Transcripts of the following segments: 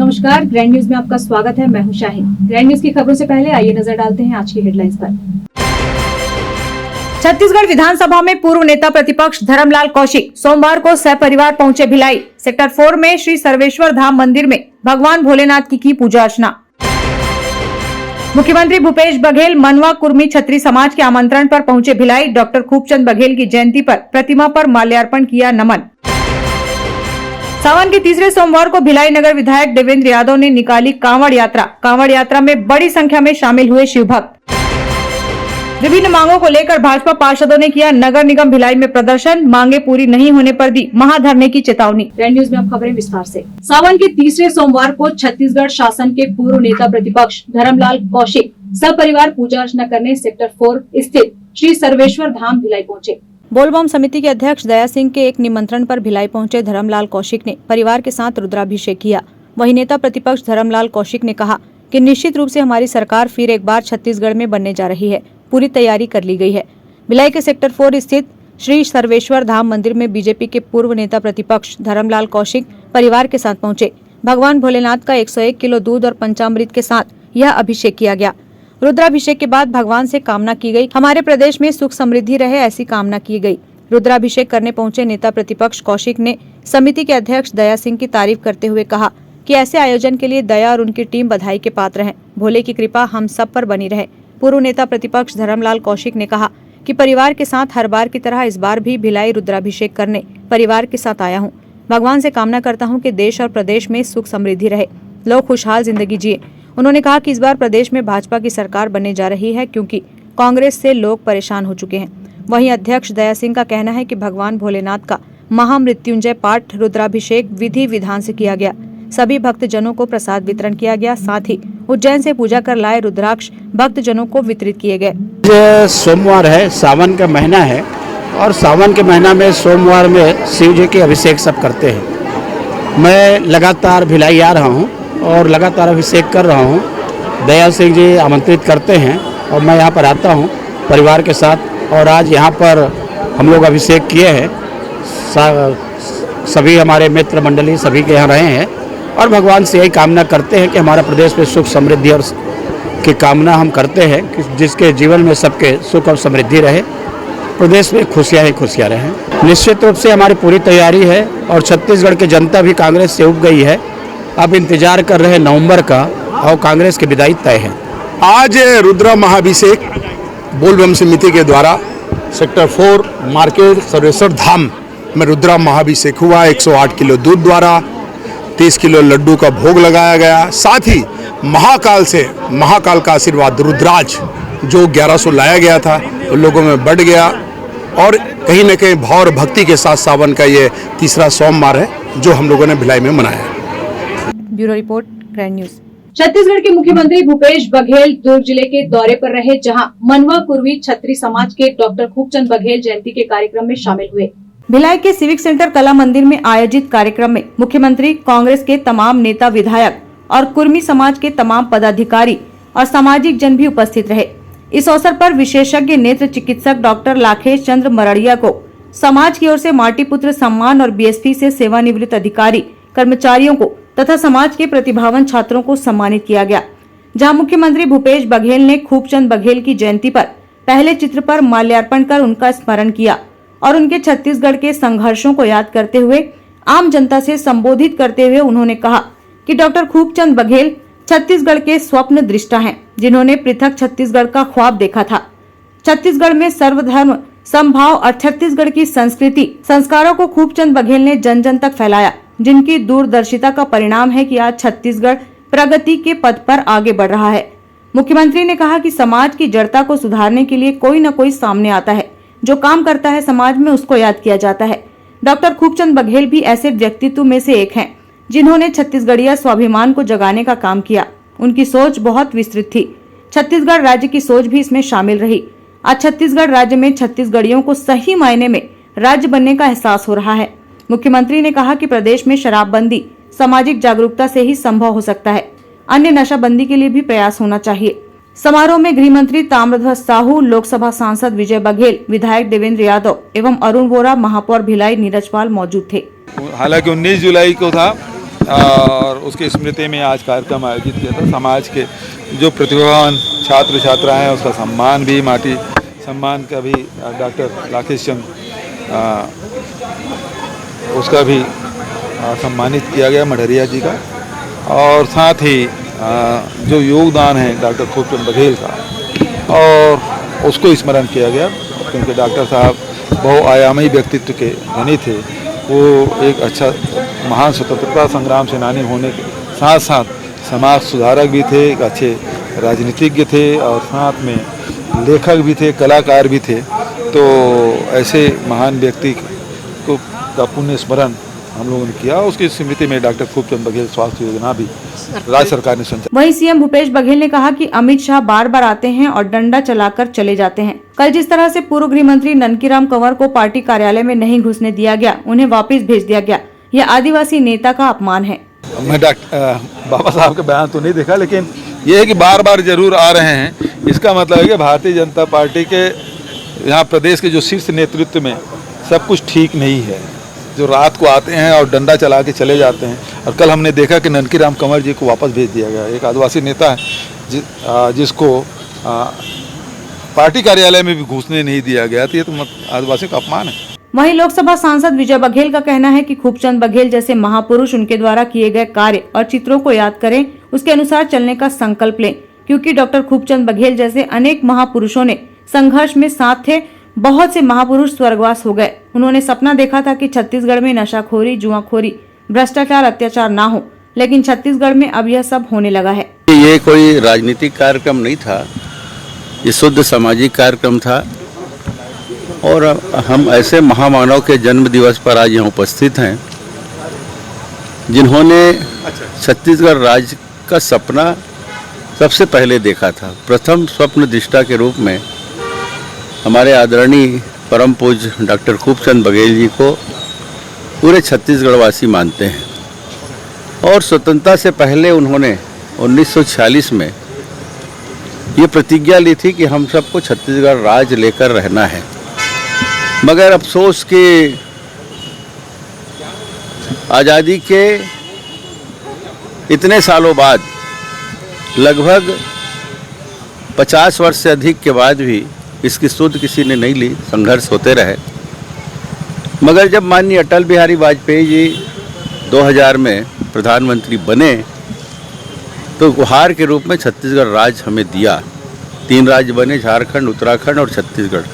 नमस्कार, grand news में आपका स्वागत है। मैं हूं शाहीन। ग्रैंड न्यूज की खबरों से पहले आइए नजर डालते हैं आज की हेडलाइंस पर। छत्तीसगढ़ विधानसभा में पूर्व नेता प्रतिपक्ष धर्मलाल कौशिक सोमवार को सपरिवार पहुंचे भिलाई। सेक्टर 4 में श्री सर्वेश्वर धाम मंदिर में भगवान भोलेनाथ की पूजा अर्चना। मुख्यमंत्री भूपेश बघेल मनवा कुर्मी छत्री समाज के आमंत्रण पर पहुंचे भिलाई। डॉक्टर खूबचंद बघेल की जयंती पर प्रतिमा पर माल्यार्पण किया नमन। सावन के तीसरे सोमवार को भिलाई नगर विधायक देवेंद्र यादव ने निकाली कांवड़ यात्रा। कांवड़ यात्रा में बड़ी संख्या में शामिल हुए शिव भक्त। विभिन्न मांगों को लेकर भाजपा पार्षदों ने किया नगर निगम भिलाई में प्रदर्शन। मांगे पूरी नहीं होने पर दी महाधरने की चेतावनी। ग्रैंड न्यूज में अब खबरें विस्तार से। सावन के तीसरे सोमवार को छत्तीसगढ़ शासन के पूर्व नेता प्रतिपक्ष धर्मलाल कौशिक सपरिवार पूजा अर्चना करने सेक्टर 4 स्थित श्री सर्वेश्वर धाम भिलाई पहुंचे। बोलबम समिति के अध्यक्ष दया सिंह के एक निमंत्रण पर भिलाई पहुंचे धर्मलाल कौशिक ने परिवार के साथ रुद्राभिषेक किया। वहीं नेता प्रतिपक्ष धर्मलाल कौशिक ने कहा कि निश्चित रूप से हमारी सरकार फिर एक बार छत्तीसगढ़ में बनने जा रही है। पूरी तैयारी कर ली गई है। भिलाई के सेक्टर 4 स्थित श्री सर्वेश्वर धाम मंदिर में बीजेपी के पूर्व नेता प्रतिपक्ष धर्मलाल कौशिक परिवार के साथ पहुंचे। भगवान भोलेनाथ का 101 किलो दूध और पंचामृत के साथ यह अभिषेक किया गया। रुद्राभिषेक के बाद भगवान से कामना की गई, हमारे प्रदेश में सुख समृद्धि रहे, ऐसी कामना की गई। रुद्राभिषेक करने पहुंचे नेता प्रतिपक्ष कौशिक ने समिति के अध्यक्ष दया सिंह की तारीफ करते हुए कहा कि ऐसे आयोजन के लिए दया और उनकी टीम बधाई के पात्र हैं। भोले की कृपा हम सब पर बनी रहे। पूर्व नेता प्रतिपक्ष धर्मलाल कौशिक ने कहा कि परिवार के साथ हर बार की तरह इस बार भी भिलाई रुद्राभिषेक करने परिवार के साथ आया हूँ। भगवान से कामना करता हूँ कि देश और प्रदेश में सुख समृद्धि रहे, लोग खुशहाल जिंदगी जिए। उन्होंने कहा कि इस बार प्रदेश में भाजपा की सरकार बनने जा रही है क्योंकि कांग्रेस से लोग परेशान हो चुके हैं। वहीं अध्यक्ष दया सिंह का कहना है कि भगवान भोलेनाथ का महामृत्युंजय पाठ रुद्राभिषेक विधि विधान से किया गया। सभी भक्तजनों को प्रसाद वितरण किया गया। साथ ही उज्जैन से पूजा कर लाए रुद्राक्ष भक्तजनों को वितरित किए गए। सोमवार है, सावन का महीना है और सावन के महीना में सोमवार में शिव जी के अभिषेक सब करते हैं। मैं लगातार भिलाई आ रहा हूँ और लगातार अभिषेक कर रहा हूँ। दया सिंह जी आमंत्रित करते हैं और मैं यहाँ पर आता हूँ परिवार के साथ और आज यहाँ पर हम लोग अभिषेक किए हैं। सभी हमारे मित्र मंडली सभी के यहाँ रहे हैं और भगवान से यही कामना करते हैं कि हमारा प्रदेश में सुख समृद्धि और की कामना हम करते हैं कि जिसके जीवन में सबके सुख और समृद्धि रहे, प्रदेश में खुशियाँ ही खुशियाँ रहें। निश्चित रूप से हमारी पूरी तैयारी है और छत्तीसगढ़ की जनता भी कांग्रेस से उब गई है। अब इंतजार कर रहे नवंबर का और कांग्रेस की विदाई तय है। आज रुद्रा महाभिषेक बोलबम समिति के द्वारा सेक्टर 4 मार्केट सर्वेश्वर धाम में रुद्रा महाभिषेक हुआ। 108 किलो दूध द्वारा 30 किलो लड्डू का भोग लगाया गया। साथ ही महाकाल का आशीर्वाद रुद्राज जो 1100 लाया गया था उन लोगों में बढ़ गया और कहीं न कहीं भाव और भक्ति के साथ सावन का ये तीसरा सोमवार है जो हम लोगों ने भिलाई में मनाया। Bureau report, grand news. Chhattisgarh के मुख्यमंत्री भूपेश बघेल दुर्ग जिले के दौरे पर रहे, जहां मनवा कुर्मी छत्री समाज के डॉक्टर खूबचंद बघेल जयंती के कार्यक्रम में शामिल हुए। भिलाई के सिविक सेंटर कला मंदिर में आयोजित कार्यक्रम में मुख्यमंत्री, कांग्रेस के तमाम नेता विधायक और कुर्मी समाज के तमाम पदाधिकारी और सामाजिक जन भी उपस्थित रहे। इस अवसर पर विशेषज्ञ नेत्र चिकित्सक डॉक्टर लाखेश चंद्र मरड़िया को समाज की ओर से माटी पुत्र सम्मान और बीएसपी से सेवानिवृत्त अधिकारी कर्मचारियों को तथा समाज के प्रतिभावान छात्रों को सम्मानित किया गया। जहां मुख्यमंत्री भूपेश बघेल ने खूबचंद बघेल की जयंती पर पहले चित्र पर माल्यार्पण कर उनका स्मरण किया और उनके छत्तीसगढ़ के संघर्षों को याद करते हुए आम जनता से संबोधित करते हुए उन्होंने कहा कि डॉक्टर खूबचंद बघेल छत्तीसगढ़ के स्वप्न दृष्टा हैं, जिन्होंने पृथक छत्तीसगढ़ का ख्वाब देखा था। छत्तीसगढ़ में सर्वधर्म समभाव और छत्तीसगढ़ की संस्कृति संस्कारों को खूबचंद बघेल ने जन जन तक फैलाया, जिनकी दूरदर्शिता का परिणाम है कि आज छत्तीसगढ़ प्रगति के पथ पर आगे बढ़ रहा है। मुख्यमंत्री ने कहा कि समाज की जड़ता को सुधारने के लिए कोई न कोई सामने आता है, जो काम करता है समाज में उसको याद किया जाता है। डॉक्टर खूबचंद बघेल भी ऐसे व्यक्तित्व में से एक हैं, जिन्होंने छत्तीसगढ़िया स्वाभिमान को जगाने का काम किया। उनकी सोच बहुत विस्तृत थी। छत्तीसगढ़ राज्य की सोच भी इसमें शामिल रही। आज छत्तीसगढ़ राज्य में छत्तीसगढ़ियों को सही मायने में राज्य बनने का एहसास हो रहा है। मुख्यमंत्री ने कहा कि प्रदेश में शराबबंदी सामाजिक जागरूकता से ही संभव हो सकता है। अन्य नशाबंदी के लिए भी प्रयास होना चाहिए। समारोह में गृह मंत्री ताम्रध्वज साहू, लोकसभा सांसद विजय बघेल, विधायक देवेंद्र यादव एवं अरुण वोरा, महापौर भिलाई नीरज पाल मौजूद थे। हालांकि 19 जुलाई को था और उसकी स्मृति में आज कार्यक्रम आयोजित किया था। समाज के जो प्रतिभावान छात्र छात्राएं हैं उसका सम्मान भी, माटी सम्मान का भी डॉक्टर राकेश चंद उसका भी सम्मानित किया गया, मढ़रिया जी का। और साथ ही जो योगदान है डॉक्टर खूबचंद बघेल का और उसको स्मरण किया गया, क्योंकि डॉक्टर साहब बहुआयामी व्यक्तित्व के धनी थे। वो एक अच्छा महान स्वतंत्रता संग्राम सेनानी होने के साथ साथ समाज सुधारक भी थे, एक अच्छे राजनीतिज्ञ थे और साथ में लेखक भी थे, कलाकार भी थे। तो ऐसे महान व्यक्ति को का पुण्य स्मरण हम लोगों ने किया। उसकी स्मृति में डॉक्टर खूबचंद बघेल स्वास्थ्य योजना भी राज्य सरकार ने संचालित। वहीं सीएम भूपेश बघेल ने कहा कि अमित शाह बार बार आते हैं और डंडा चलाकर चले जाते हैं। कल जिस तरह से पूर्व गृह मंत्री ननकीराम कंवर को पार्टी कार्यालय में नहीं घुसने दिया गया, उन्हें वापस भेज दिया गया, यह आदिवासी नेता का अपमान है। मैं बाबा साहब का बयान तो नहीं देखा, लेकिन ये है कि बार बार जरूर आ रहे हैं। इसका मतलब है कि भारतीय जनता पार्टी के यहाँ प्रदेश के जो शीर्ष नेतृत्व में सब कुछ ठीक नहीं है। जो रात को आते हैं और डंडा चला के चले जाते हैं। और कल हमने देखा कि ननकीराम कंवर जी को वापस भेज दिया गया। एक आदिवासी नेता है जिसको पार्टी कार्यालय में भी घुसने नहीं दिया गया, तो ये तो आदिवासी का अपमान है। वहीं लोकसभा सांसद विजय बघेल का कहना है कि खूबचंद बघेल जैसे महापुरुष उनके द्वारा किए गए कार्य और चित्रों को याद करें, उसके अनुसार चलने का संकल्प लें, क्योंकि डॉक्टर खूबचंद बघेल जैसे अनेक महापुरुषों ने संघर्ष में साथ थे। बहुत से महापुरुष स्वर्गवास हो गए। उन्होंने सपना देखा था कि छत्तीसगढ़ में नशाखोरी, जुआखोरी, भ्रष्टाचार, अत्याचार ना हो, लेकिन छत्तीसगढ़ में अब यह सब होने लगा है। ये कोई राजनीतिक कार्यक्रम नहीं था, ये शुद्ध सामाजिक कार्यक्रम था। और हम ऐसे महामानव के जन्म दिवस पर आज यहाँ उपस्थित हैं जिन्होंने छत्तीसगढ़ राज्य का सपना सबसे पहले देखा था। प्रथम स्वप्न दृष्टा के रूप में हमारे आदरणीय परम पूज्य डॉक्टर खूबचंद बघेल जी को पूरे छत्तीसगढ़ वासी मानते हैं। और स्वतंत्रता से पहले उन्होंने 1946 में ये प्रतिज्ञा ली थी कि हम सबको छत्तीसगढ़ राज्य लेकर रहना है। मगर अफसोस कि आज़ादी के इतने सालों बाद, लगभग 50 वर्ष से अधिक के बाद भी इसकी सुध किसी ने नहीं ली। संघर्ष होते रहे। मगर जब माननीय अटल बिहारी वाजपेयी जी 2000 में प्रधानमंत्री बने तो उपहार के रूप में छत्तीसगढ़ राज्य हमें दिया। 3 राज्य बने, झारखंड, उत्तराखंड और छत्तीसगढ़।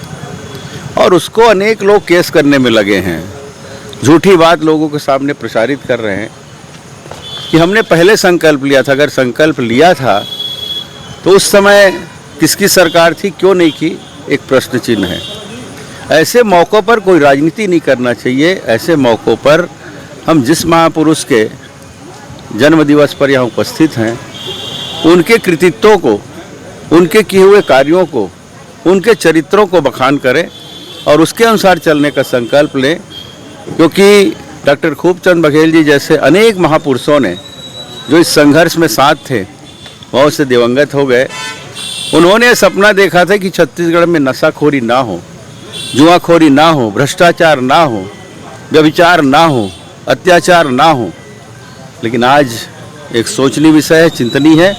और उसको अनेक लोग केस करने में लगे हैं, झूठी बात लोगों के सामने प्रसारित कर रहे हैं कि हमने पहले संकल्प लिया था। अगर संकल्प लिया था तो उस समय किसकी सरकार थी, क्यों नहीं की, एक प्रश्न चिन्ह है। ऐसे मौक़ों पर कोई राजनीति नहीं करना चाहिए। ऐसे मौक़ों पर हम जिस महापुरुष के जन्म दिवस पर यहाँ उपस्थित हैं, उनके कृतित्वों को, उनके किए हुए कार्यों को, उनके चरित्रों को बखान करें और उसके अनुसार चलने का संकल्प लें। क्योंकि डॉक्टर खूबचंद बघेल जी जैसे अनेक महापुरुषों ने जो इस संघर्ष में साथ थे, बहुत से दिवंगत हो गए। उन्होंने सपना देखा था कि छत्तीसगढ़ में नशाखोरी ना हो, जुआखोरी ना हो, भ्रष्टाचार ना हो, व्यभिचार ना हो, अत्याचार ना हो। लेकिन आज एक सोचनीय विषय है, चिंतनीय है।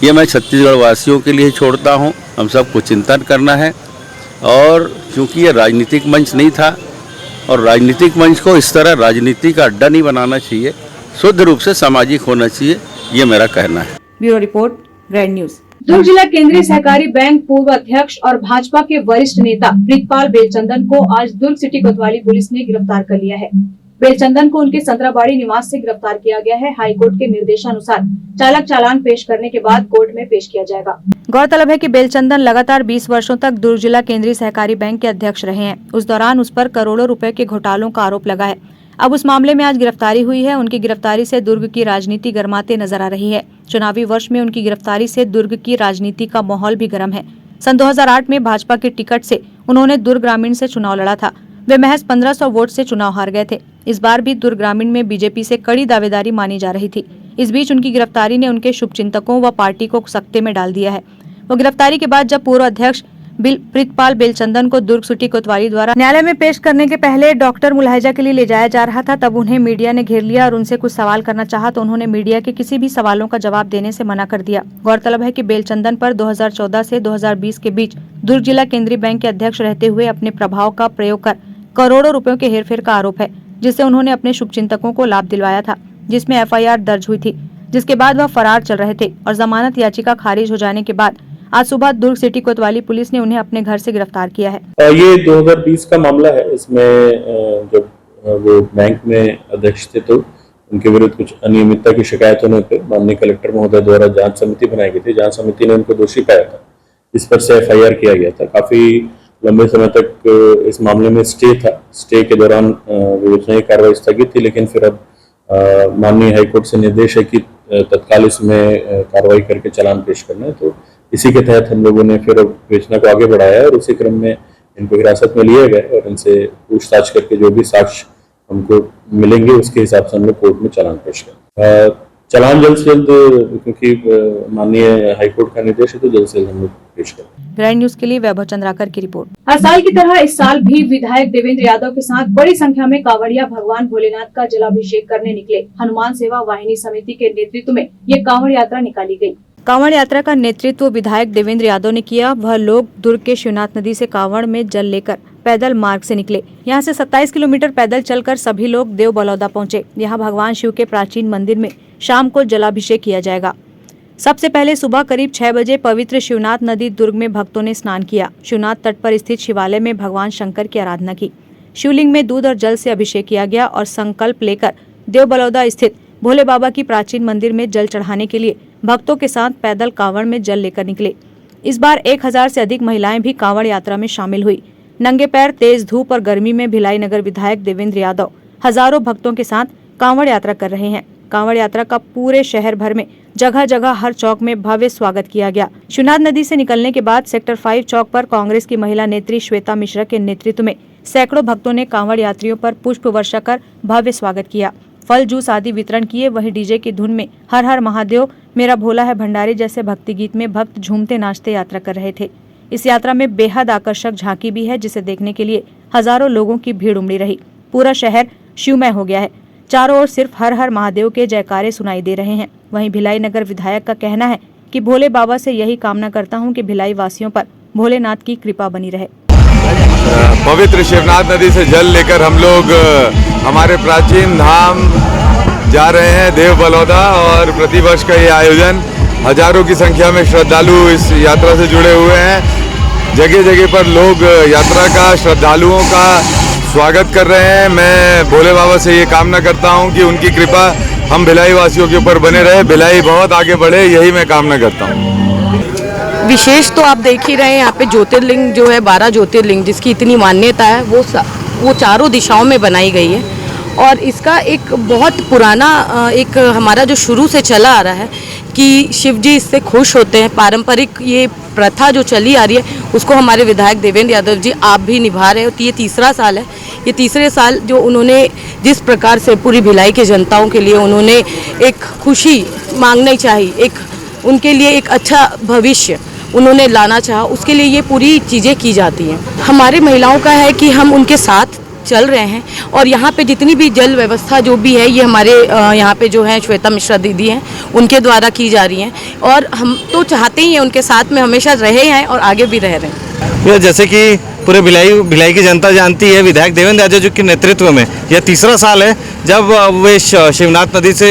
ये मैं छत्तीसगढ़ वासियों के लिए छोड़ता हूँ। हम सबको चिंतन करना है। और क्योंकि ये राजनीतिक मंच नहीं था और राजनीतिक मंच को इस तरह राजनीति का अड्डा नहीं बनाना चाहिए, शुद्ध रूप से सामाजिक होना चाहिए, ये मेरा कहना है। Bureau report, grand news. Durg जिला केंद्रीय सहकारी बैंक पूर्व अध्यक्ष और भाजपा के वरिष्ठ नेता प्रीतपाल बेलचंदन को आज दुर्ग सिटी कोतवाली पुलिस ने गिरफ्तार कर लिया है। बेलचंदन को उनके संतराबाड़ी निवास से गिरफ्तार किया गया है। हाईकोर्ट के निर्देशानुसार चालक चालान पेश करने के बाद कोर्ट में पेश किया जाएगा। गौरतलब है कि बेलचंदन लगातार 20 वर्षों तक दुर्ग जिला केंद्रीय सहकारी बैंक के अध्यक्ष रहे हैं। उस दौरान उस पर करोड़ों रुपए के घोटालों का आरोप लगा है। अब उस मामले में आज गिरफ्तारी हुई है। उनकी गिरफ्तारी से दुर्ग की राजनीति गर्माते नजर आ रही है। चुनावी वर्ष में उनकी गिरफ्तारी से दुर्ग की राजनीति का माहौल भी गर्म है। सन 2008 में भाजपा के टिकट से उन्होंने दुर्ग ग्रामीण से चुनाव लड़ा था। वे महज 1500 वोट से चुनाव हार गए थे। इस बार भी दुर्ग ग्रामीण में बीजेपी से कड़ी दावेदारी मानी जा रही थी। इस बीच उनकी गिरफ्तारी ने उनके शुभचिंतकों व पार्टी को सकते में डाल दिया है। वो गिरफ्तारी के बाद जब पूर्व अध्यक्ष प्रीतपाल बेलचंदन को दुर्ग सिटी कोतवाली द्वारा न्यायालय में पेश करने के पहले डॉक्टर मुलाहिजा के लिए ले जाया जा रहा था। तब उन्हें मीडिया ने घेर लिया और उनसे कुछ सवाल करना चाहा तो उन्होंने मीडिया के किसी भी सवालों का जवाब देने से मना कर दिया। गौरतलब है कि बेलचंदन पर 2014 से 2020 के बीच दुर्ग जिला केंद्रीय बैंक के अध्यक्ष रहते हुए अपने प्रभाव का प्रयोग कर करोड़ों रुपयों के हेरफेर का आरोप है, जिससे उन्होंने अपने शुभचिंतकों को लाभ दिलवाया था, जिसमें FIR दर्ज हुई थी, जिसके बाद वह फरार चल रहे थे और जमानत याचिका खारिज हो जाने के बाद आज सुबह दुर्ग सिटी कोतवाली पुलिस ने उन्हें अपने घर से गिरफ्तार किया है। ये 2020 का मामला है। इसमें जब वो बैंक में अध्यक्ष थे तो उनके विरुद्ध कुछ अनियमितता की शिकायत होने पर माननीय कलेक्टर महोदय द्वारा जांच समिति बनाई गई थी। जांच समिति ने उनको दोषी पाया था, इस पर से FIR किया गया था। काफी लंबे समय तक इस मामले में स्टे था। स्टे के दौरान विवेचना की कार्रवाई स्थगित थी, लेकिन फिर अब माननीय हाईकोर्ट से निर्देश है कि तत्काल इसमें कार्रवाई करके चालान पेश करना है। तो इसी के तहत हम लोगों ने फिर विवेचना को आगे बढ़ाया है और उसी क्रम में इनको हिरासत में लिए गए और इनसे पूछताछ करके जो भी साक्ष्य हमको मिलेंगे उसके हिसाब से हम लोग कोर्ट में चालान पेश करें। चालान जल्द से जल्द, क्योंकि माननीय हाईकोर्ट का निर्देश है, तो जल्द से जल्द हम लोग पेश करें। ग्रैंड न्यूज के लिए वैभव चंद्राकर की रिपोर्ट। हर साल की तरह इस साल भी विधायक देवेंद्र यादव के साथ बड़ी संख्या में कांवड़िया भगवान भोलेनाथ का जलाभिषेक करने निकले। हनुमान सेवा वाहिनी समिति के नेतृत्व में ये कांवड़ यात्रा निकाली गयी। कांवड़ यात्रा का नेतृत्व विधायक देवेंद्र यादव ने किया। वह लोग दुर्ग के शिवनाथ नदी से कांवड़ में जल लेकर पैदल मार्ग से निकले। यहां से 27 किलोमीटर पैदल चलकर सभी लोग देव बलौदा पहुंचे। यहां भगवान शिव के प्राचीन मंदिर में शाम को जलाभिषेक किया जाएगा। सबसे पहले सुबह करीब 6 बजे पवित्र शिवनाथ नदी दुर्ग में भक्तों ने स्नान किया। शिवनाथ तट पर स्थित शिवालय में भगवान शंकर की आराधना की। शिवलिंग में दूध और जल से अभिषेक किया गया और संकल्प लेकर देव बलौदा स्थित भोले बाबा की प्राचीन मंदिर में जल चढ़ाने के लिए भक्तों के साथ पैदल कांवड़ में जल लेकर निकले। इस बार 1000 से अधिक महिलाएं भी कांवड़ यात्रा में शामिल हुई। नंगे पैर तेज धूप और गर्मी में भिलाई नगर विधायक देवेंद्र यादव हजारों भक्तों के साथ कांवड़ यात्रा कर रहे हैं। कांवड़ यात्रा का पूरे शहर भर में जगह जगह हर चौक में भव्य स्वागत किया गया। शिवनाथ नदी से निकलने के बाद सेक्टर 5 चौक पर कांग्रेस की महिला नेत्री श्वेता मिश्रा के नेतृत्व में सैकड़ों भक्तों ने कांवड़ यात्रियों पर पुष्प वर्षा कर भव्य स्वागत किया। फल जूस आदि वितरण किए। वहीं डीजे की धुन में हर हर महादेव, मेरा भोला है भंडारी जैसे भक्ति गीत में भक्त झूमते नाचते यात्रा कर रहे थे। इस यात्रा में बेहद आकर्षक झांकी भी है, जिसे देखने के लिए हजारों लोगों की भीड़ उमड़ी रही। पूरा शहर शिवमय हो गया है। चारों ओर सिर्फ हर हर महादेव के जयकारे सुनाई दे रहे हैं। वहीं भिलाई नगर विधायक का कहना है कि भोले बाबा से यही कामना करता हूं कि भिलाई वासियों पर भोलेनाथ की कृपा बनी रहे। पवित्र शिवनाथ नदी से जल लेकर हम लोग हमारे प्राचीन धाम जा रहे हैं देव बलौदा, और प्रतिवर्ष का ये आयोजन हजारों की संख्या में श्रद्धालु इस यात्रा से जुड़े हुए हैं। जगह जगह पर लोग यात्रा का, श्रद्धालुओं का स्वागत कर रहे हैं। मैं भोले बाबा से ये कामना करता हूँ कि उनकी कृपा हम भिलाई वासियों के ऊपर बने रहे, भिलाई बहुत आगे बढ़े, यही मैं कामना करता हूँ। विशेष तो आप देख ही रहे हैं, यहाँ पे ज्योतिर्लिंग जो है 12 ज्योतिर्लिंग जिसकी इतनी मान्यता है वो चारों दिशाओं में बनाई गई है। और इसका एक बहुत पुराना एक हमारा जो शुरू से चला आ रहा है कि शिव जी इससे खुश होते हैं। पारंपरिक ये प्रथा जो चली आ रही है उसको हमारे विधायक देवेंद्र यादव जी आप भी निभा रहे हो। तो ये तीसरा साल है। ये तीसरे साल जो उन्होंने जिस प्रकार से पूरी भिलाई के जनताओं के लिए उन्होंने एक खुशी मांगनी चाहिए, एक उनके लिए एक अच्छा भविष्य उन्होंने लाना चाहा, उसके लिए ये पूरी चीज़ें की जाती हैं। हमारे महिलाओं का है कि हम उनके साथ चल रहे हैं और यहाँ पे जितनी भी जल व्यवस्था जो भी है ये हमारे यहाँ पे जो है श्वेता मिश्रा दीदी हैं उनके द्वारा की जा रही हैं, और हम तो चाहते ही हैं उनके साथ में हमेशा रहे हैं और आगे भी रह रहे हैं। जैसे कि पूरे भिलाई की जनता जानती है, विधायक देवेंद्र यादव जी के नेतृत्व में यह तीसरा साल है जब वे शिवनाथ नदी से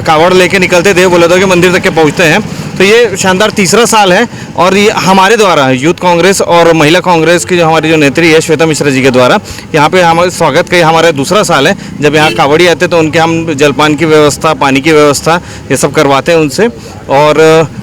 कावड़ लेके निकलते देव बलौदा के मंदिर तक के पहुँचते हैं। तो ये शानदार तीसरा साल है और ये हमारे द्वारा यूथ कांग्रेस और महिला कांग्रेस की जो हमारी जो नेत्री है श्वेता मिश्रा जी के द्वारा यहाँ पे हमारे स्वागत का हमारा दूसरा साल है। जब यहाँ कावड़ी आते तो उनके हम जलपान की व्यवस्था, पानी की व्यवस्था ये सब करवाते हैं उनसे, और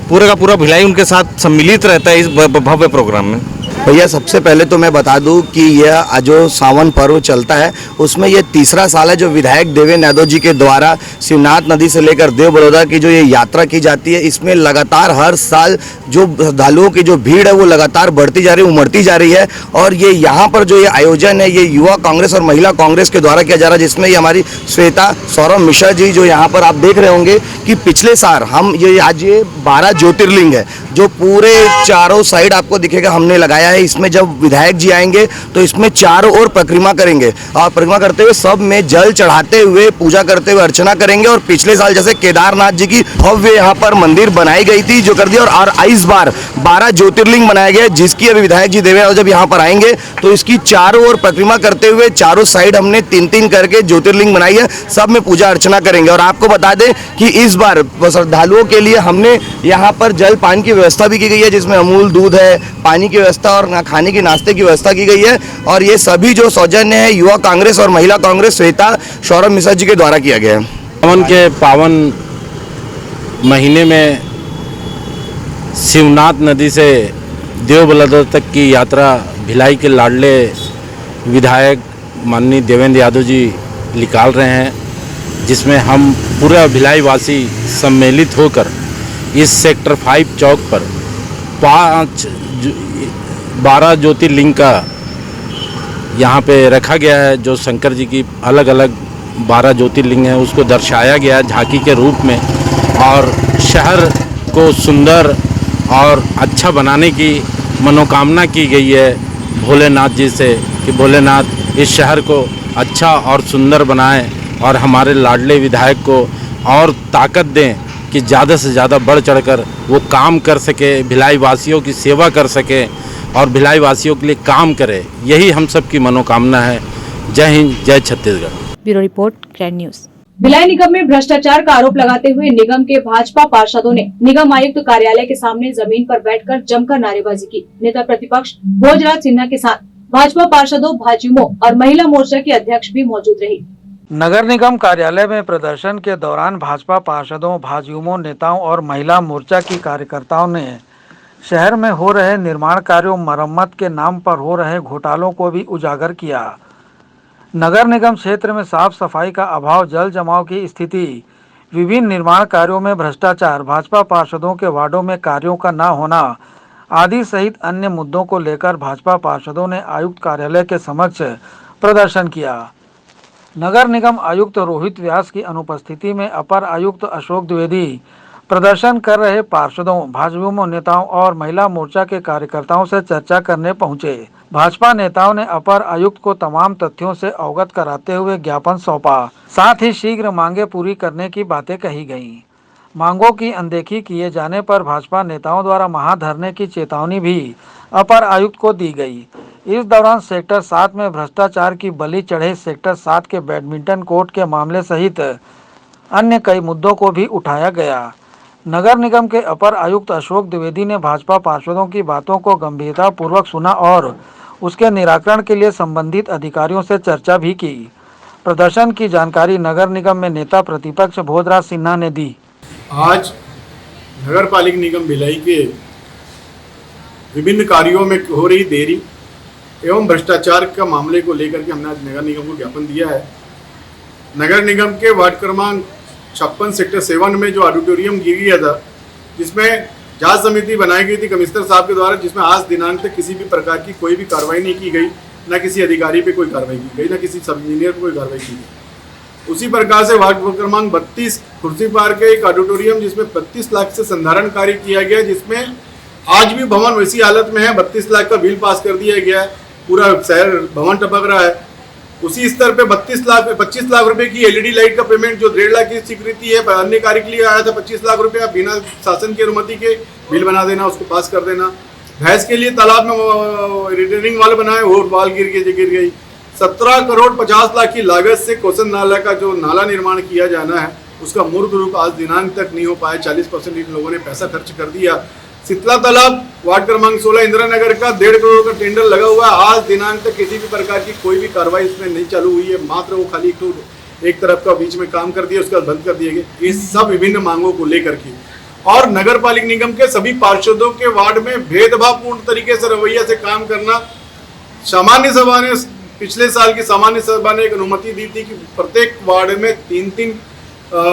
पूरा का पूरा भिलाई उनके साथ सम्मिलित रहता है इस भव्य प्रोग्राम में। भैया सबसे पहले तो मैं बता दूं कि यह जो सावन पर्व चलता है उसमें ये तीसरा साल है जो विधायक देवेंद्र यादव जी के द्वारा शिवनाथ नदी से लेकर देव बड़ौदा की जो ये यात्रा की जाती है। इसमें लगातार हर साल जो श्रद्धालुओं की जो भीड़ है वो लगातार बढ़ती जा रही है, उमड़ती जा रही है। और ये यहाँ पर जो ये आयोजन है ये युवा कांग्रेस और महिला कांग्रेस के द्वारा किया जा रहा है, जिसमें ये हमारी श्वेता सौरभ मिश्रा जी जो यहाँ पर आप देख रहे होंगे कि पिछले साल हम ये आज ये 12 ज्योतिर्लिंग है जो पूरे चारों साइड आपको दिखेगा हमने लगाया है। इसमें जब विधायक जी आएंगे तो इसमें चारों ओर परिक्रमा करेंगे और परिक्रमा करते हुए सब में जल चढ़ाते हुए पूजा करते हुए अर्चना करेंगे। और पिछले साल जैसे केदारनाथ जी की भव्य यहाँ पर मंदिर बनाई गई थी जो कर दिया, और इस बार 12 ज्योतिर्लिंग बनाया गया जिसकी अभी विधायक जी देवेंद्र जब यहाँ पर आएंगे तो इसकी चारों ओर परिक्रमा करते हुए चारों साइड हमने 3-3 करके ज्योतिर्लिंग बनाई है, सब में पूजा अर्चना करेंगे। और आपको बता दें कि इस बार श्रद्धालुओं के लिए हमने यहाँ पर जल पान की व्यवस्था भी की गई है, जिसमें अमूल दूध है, पानी की व्यवस्था और खाने की नाश्ते की व्यवस्था की गई है। और ये सभी जो सौजन्य है युवा कांग्रेस और महिला कांग्रेस श्वेता सौरभ मिश्रा जी के द्वारा किया गया है। सावन के पावन महीने में शिवनाथ नदी से देव बड़ौदा तक की यात्रा भिलाई के लाडले विधायक माननीय देवेंद्र यादव जी निकाल रहे हैं, जिसमें हम पूरा भिलाई वासी सम्मिलित होकर इस सेक्टर 5 चौक पर 12 ज्योतिर्लिंग का यहाँ पे रखा गया है। जो शंकर जी की अलग अलग 12 ज्योतिर्लिंग है उसको दर्शाया गया है झांकी के रूप में, और शहर को सुंदर और अच्छा बनाने की मनोकामना की गई है भोलेनाथ जी से कि भोलेनाथ इस शहर को अच्छा और सुंदर बनाएं और हमारे लाडले विधायक को और ताकत दें कि ज़्यादा से ज़्यादा बढ़ चढ़कर वो काम कर सके, भिलाई वासियों की सेवा कर सके और भिलाई वासियों के लिए काम करे। यही हम सब की मनोकामना है। जय हिंद, जय Chhattisgarh. Bureau report grand news. Bhilai निगम में भ्रष्टाचार का आरोप लगाते हुए निगम के भाजपा पार्षदों ने निगम आयुक्त कार्यालय के सामने जमीन पर बैठकर जमकर नारेबाजी की। नेता प्रतिपक्ष भोजराज सिन्हा के साथ भाजपा पार्षदों, भाजयुमो और महिला मोर्चा की अध्यक्ष भी मौजूद रही। नगर निगम कार्यालय में प्रदर्शन के दौरान भाजपा पार्षदों, भाजयुमो नेताओं और महिला मोर्चा की कार्यकर्ताओं ने शहर में हो रहे निर्माण कार्यों, मरम्मत के नाम पर हो रहे घोटालों को भी उजागर किया। नगर निगम क्षेत्र में साफ सफाई का अभाव, जल जमाव की स्थिति, विभिन्न निर्माण कार्यों में भ्रष्टाचार, भाजपा पार्षदों के वार्डों में कार्यों का न होना आदि सहित अन्य मुद्दों को लेकर भाजपा पार्षदों ने आयुक्त कार्यालय के समक्ष प्रदर्शन किया। नगर निगम आयुक्त रोहित व्यास की अनुपस्थिति में अपर आयुक्त अशोक द्विवेदी प्रदर्शन कर रहे पार्षदों, भाजयुमो नेताओं और महिला मोर्चा के कार्यकर्ताओं से चर्चा करने पहुंचे। भाजपा नेताओं ने अपर आयुक्त को तमाम तथ्यों से अवगत कराते हुए ज्ञापन सौंपा। साथ ही शीघ्र मांगे पूरी करने की बातें कही गईं। मांगों की अनदेखी किए जाने पर भाजपा नेताओं द्वारा महाधरने की चेतावनी भी अपर आयुक्त को दी गई। इस दौरान सेक्टर 7 में भ्रष्टाचार की बलि चढ़े सेक्टर 7 के बैडमिंटन कोर्ट के मामले सहित अन्य कई मुद्दों को भी उठाया गया। नगर निगम के अपर आयुक्त अशोक द्विवेदी ने भाजपा पार्षदों की बातों को गंभीरता पूर्वक सुना और उसके निराकरण के लिए संबंधित अधिकारियों से चर्चा भी की। प्रदर्शन की जानकारी नगर निगम में नेता प्रतिपक्ष भोजराज सिन्हा ने दी। आज नगर पालिका निगम भिलाई के विभिन्न कार्यों में हो रही देरी एवं भ्रष्टाचार का मामले को लेकर के हमने आज नगर निगम को ज्ञापन दिया है। नगर निगम के वार्ड क्रमांक 56 सेक्टर 7 में जो ऑडिटोरियम गिर गया था, जिसमें जांच समिति बनाई गई थी कमिश्नर साहब के द्वारा, जिसमें आज दिनांक तक किसी भी प्रकार की कोई भी कार्रवाई नहीं की गई, न किसी अधिकारी पे कोई कार्रवाई की गई, न किसी सब इंजीनियर पर कोई कार्रवाई की गई। उसी प्रकार से वार्ड क्रमांक 32 कुर्सी पार्क के एक ऑडिटोरियम जिसमें 32 लाख से संधारण कार्य किया गया, जिसमें आज भी भवन वैसी हालत में है, 32 लाख का बिल पास कर दिया गया है, पूरा शहर भवन टपक रहा है। उसी स्तर पे 25 लाख रुपए की एलईडी लाइट का पेमेंट जो 1.5 लाख की स्वीकृति है अन्य कार्य के लिए आया था, 25 लाख रुपए बिना शासन की अनुमति के बिल बना देना, उसको पास कर देना। भैंस के लिए तालाब में रिटर्निंग वाल बनाए, वो वाल गिर गई। 17 करोड़ 50 लाख की लागत से कौशन नाला का जो नाला निर्माण किया जाना है उसका मूर्त रूप आज दिनांक तक नहीं हो पाया। 40% इन लोगों ने पैसा खर्च कर दिया। शीतला तालाब वार्ड क्रमांक 16 इंदिरा नगर का 1.5 करोड़ का टेंडर लगा हुआ है, आज दिनांक तक किसी भी प्रकार की कोई भी कार्रवाई इसमें नहीं चालू हुई है। मात्र वो खाली एक तरफ का बीच में काम कर दिया, उसका बंद कर दिया गया। इस सब विभिन्न मांगों को लेकर के और नगर पालिका निगम के सभी पार्षदों के वार्ड में भेदभावपूर्ण तरीके से रवैया से काम करना। सामान्य सभा ने पिछले साल की सामान्य सभा ने एक अनुमति दी थी कि प्रत्येक वार्ड में 3-3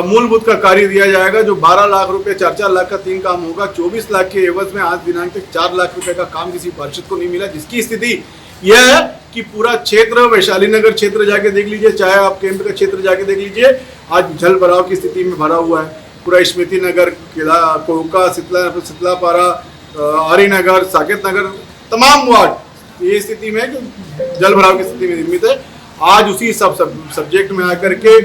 मूलभूत का कार्य दिया जाएगा, जो 12 लाख रुपए 4-4 लाख का 3 काम होगा। 24 लाख के एवज में आज दिनांक तक 4 लाख रुपए का काम किसी पार्षद को नहीं मिला, जिसकी स्थिति यह है कि पूरा क्षेत्र, वैशाली नगर क्षेत्र जाके देख लीजिए, चाहे आप केंद्र का क्षेत्र जाके देख लीजिए, आज जल भराव की स्थिति में भरा हुआ है। पूरा स्मृति नगर, कोका, सितलापारा, आर्य नगर, साकेत नगर, तमाम वार्ड ये स्थिति में जल भराव की स्थिति में निर्मित है। आज उसी सब्जेक्ट में आकर के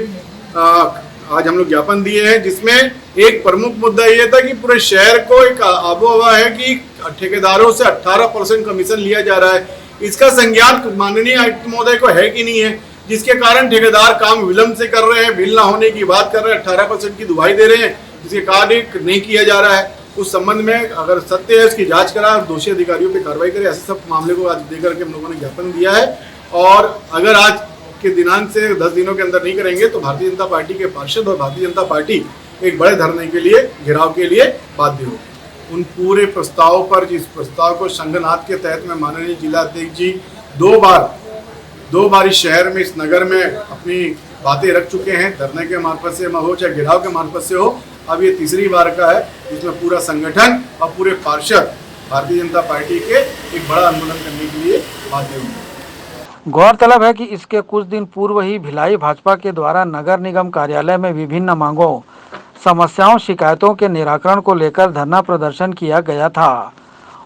आज हम लोग ज्ञापन दिए हैं, जिसमें एक प्रमुख मुद्दा ये था कि पूरे शहर को एक आबोहवा है कि ठेकेदारों से 18% कमीशन लिया जा रहा है। इसका संज्ञान माननीय आयुक्त महोदय को है कि नहीं है, जिसके कारण ठेकेदार काम विलंब से कर रहे हैं, बिल ना होने की बात कर रहे हैं, 18% की दुहाई दे रहे हैं, जिसके कार्य नहीं किया जा रहा है। उस संबंध में अगर सत्य है उसकी जांच करा और दोषी अधिकारियों पे कार्रवाई करे। ऐसे सब मामले को आज देकर के हम लोगों ने ज्ञापन दिया है, और अगर आज के दिनांक से 10 दिनों के अंदर नहीं करेंगे तो भारतीय जनता पार्टी के पार्षद और भारतीय जनता पार्टी एक बड़े धरने के लिए, घेराव के लिए बाध्य होगी। उन पूरे प्रस्ताव पर, जिस प्रस्ताव को संघनाथ के तहत में माननीय जिला अध्यक्ष जी दो बार इस शहर में, इस नगर में अपनी बातें रख चुके हैं, धरने के मार्फत से हो चाहे घेराव के मार्फत से हो। अब ये तीसरी बार का है जिसमें पूरा संगठन और पूरे पार्षद भारतीय जनता पार्टी के एक बड़ा आंदोलन करने के लिए बाध्य होंगे। गौरतलब है कि इसके कुछ दिन पूर्व ही भिलाई भाजपा के द्वारा नगर निगम कार्यालय में विभिन्न मांगों, समस्याओं, शिकायतों के निराकरण को लेकर धरना प्रदर्शन किया गया था।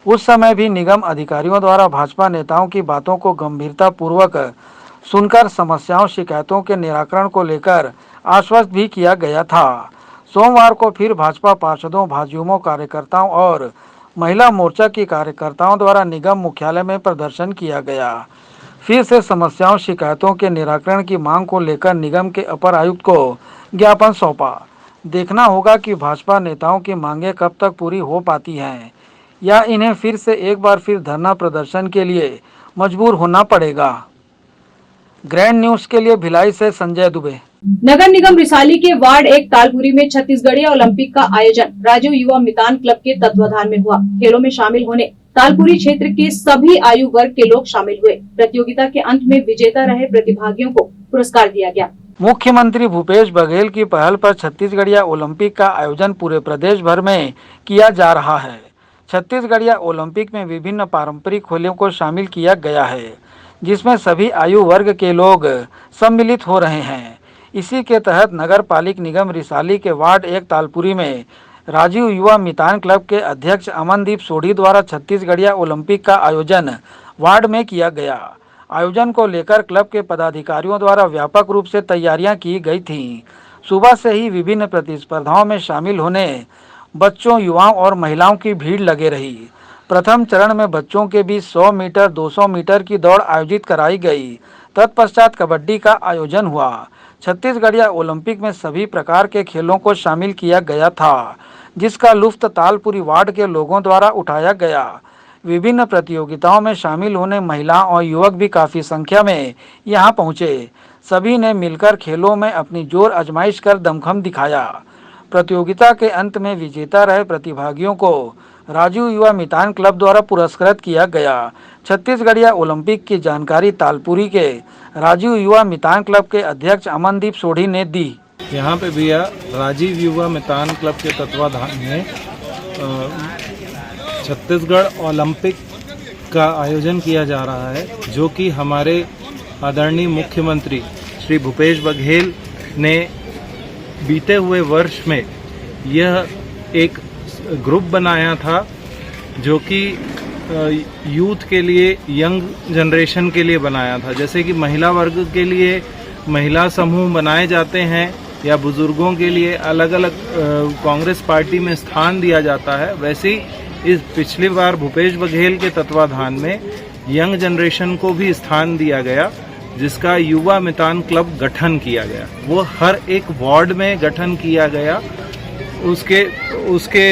उस समय भी निगम अधिकारियों द्वारा भाजपा नेताओं की बातों को गंभीरता पूर्वक सुनकर समस्याओं, शिकायतों के निराकरण को लेकर आश्वस्त भी किया गया था। सोमवार को फिर भाजपा पार्षदों, भाजयुमों, कार्यकर्ताओं और महिला मोर्चा की कार्यकर्ताओं द्वारा निगम मुख्यालय में प्रदर्शन किया गया। फिर से समस्याओं, शिकायतों के निराकरण की मांग को लेकर निगम के अपर आयुक्त को ज्ञापन सौंपा। देखना होगा कि भाजपा नेताओं की मांगें कब तक पूरी हो पाती हैं, या इन्हें फिर से एक बार फिर धरना प्रदर्शन के लिए मजबूर होना पड़ेगा। ग्रैंड न्यूज के लिए भिलाई से संजय दुबे। नगर निगम रिसाली के वार्ड 1 तालपुरी में छत्तीसगढ़ीय ओलंपिक का आयोजन राजीव युवा मितान क्लब के तत्वाधान में हुआ। खेलों में शामिल होने तालपुरी क्षेत्र के सभी आयु वर्ग के लोग शामिल हुए। प्रतियोगिता के अंत में विजेता रहे प्रतिभागियों को पुरस्कार दिया गया। मुख्यमंत्री भूपेश बघेल की पहल पर छत्तीसगढ़िया ओलंपिक का आयोजन पूरे प्रदेश भर में किया जा रहा है। छत्तीसगढ़िया ओलंपिक में विभिन्न पारंपरिक खेलों को शामिल किया गया है, जिसमें सभी आयु वर्ग के लोग सम्मिलित हो रहे हैं। इसी के तहत नगर पालिका निगम रिसाली के वार्ड 1 तालपुरी में राजीव युवा मितान क्लब के अध्यक्ष अमनदीप सोढ़ी द्वारा छत्तीसगढ़िया ओलंपिक का आयोजन वार्ड में किया गया। आयोजन को लेकर क्लब के पदाधिकारियों द्वारा व्यापक रूप से तैयारियां की गई थीं। सुबह से ही विभिन्न प्रतिस्पर्धाओं में शामिल होने बच्चों, युवाओं और महिलाओं की भीड़ लगे रही। प्रथम चरण में बच्चों के बीच 100 मीटर, 200 मीटर की दौड़ आयोजित कराई गई। तत्पश्चात कबड्डी का आयोजन हुआ। छत्तीसगढ़िया ओलंपिक में सभी प्रकार के खेलों को शामिल किया गया था, जिसका लुत्फ तालपुरी वार्ड के लोगों द्वारा उठाया गया। विभिन्न प्रतियोगिताओं में शामिल होने महिलाओं और युवक भी काफ़ी संख्या में यहां पहुंचे। सभी ने मिलकर खेलों में अपनी जोर आजमाइश कर दमखम दिखाया। प्रतियोगिता के अंत में विजेता रहे प्रतिभागियों को राजीव युवा मितान क्लब द्वारा पुरस्कृत किया गया। छत्तीसगढ़िया ओलंपिक की जानकारी तालपुरी के राजीव युवा मितान क्लब के अध्यक्ष अमनदीप सोढ़ी ने दी। यहाँ पे भैया राजीव युवा मितान क्लब के तत्वाधान में छत्तीसगढ़ ओलंपिक का आयोजन किया जा रहा है, जो कि हमारे आदरणीय मुख्यमंत्री श्री भूपेश बघेल ने बीते हुए वर्ष में यह एक ग्रुप बनाया था, जो कि यूथ के लिए, यंग जनरेशन के लिए बनाया था। जैसे कि महिला वर्ग के लिए महिला समूह बनाए जाते हैं या बुजुर्गों के लिए अलग अलग कांग्रेस पार्टी में स्थान दिया जाता है, वैसे ही इस पिछली बार भूपेश बघेल के तत्वाधान में यंग जनरेशन को भी स्थान दिया गया, जिसका युवा मितान क्लब गठन किया गया। वो हर एक वार्ड में गठन किया गया। उसके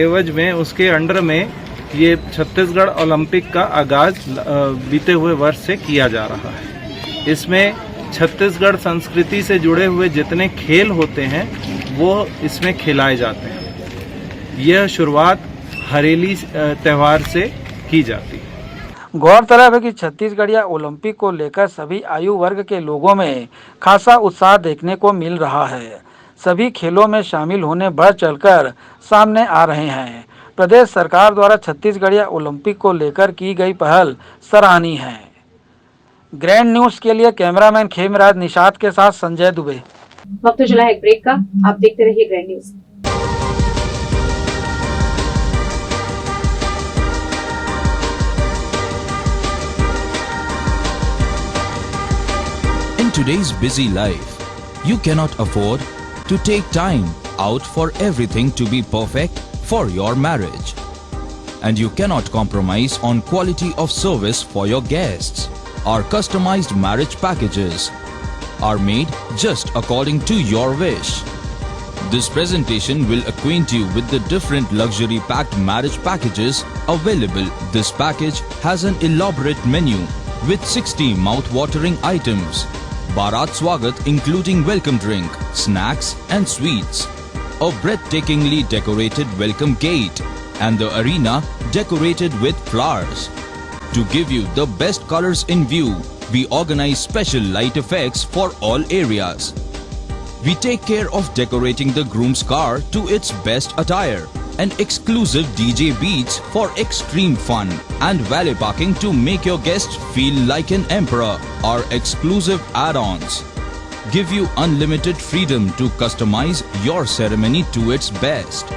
एवज में, उसके अंडर में ये छत्तीसगढ़ ओलंपिक का आगाज बीते हुए वर्ष से किया जा रहा है। इसमें छत्तीसगढ़ संस्कृति से जुड़े हुए जितने खेल होते हैं वो इसमें खिलाए जाते हैं। यह शुरुआत हरेली त्यौहार से की जाती है। गौरतलब है कि छत्तीसगढ़िया ओलंपिक को लेकर सभी आयु वर्ग के लोगों में खासा उत्साह देखने को मिल रहा है। सभी खेलों में शामिल होने बढ़ चढ़कर सामने आ रहे हैं। प्रदेश सरकार द्वारा छत्तीसगढ़िया ओलंपिक को लेकर की गई पहल सराहनीय है। ग्रैंड न्यूज के लिए कैमरामैन खेमराज निषाद के साथ संजय दुबे। वक्त चला है एक ब्रेक का, आप देखते रहिए grand news. In today's busy life, you cannot afford to take time out for everything to be perfect for your marriage. And you cannot compromise on quality of service for your guests. Our customized marriage packages are made just according to your wish. This presentation will acquaint you with the different luxury packed marriage packages available. This package has an elaborate menu with 60 mouth-watering items. Bharat Swagat including welcome drink, snacks and sweets. A breathtakingly decorated welcome gate and the arena decorated with flowers. To give you the best colors in view, we organize special light effects for all areas. We take care of decorating the groom's car to its best attire. An exclusive DJ beats for extreme fun and valet parking to make your guests feel like an emperor. Our exclusive add-ons give you unlimited freedom to customize your ceremony to its best.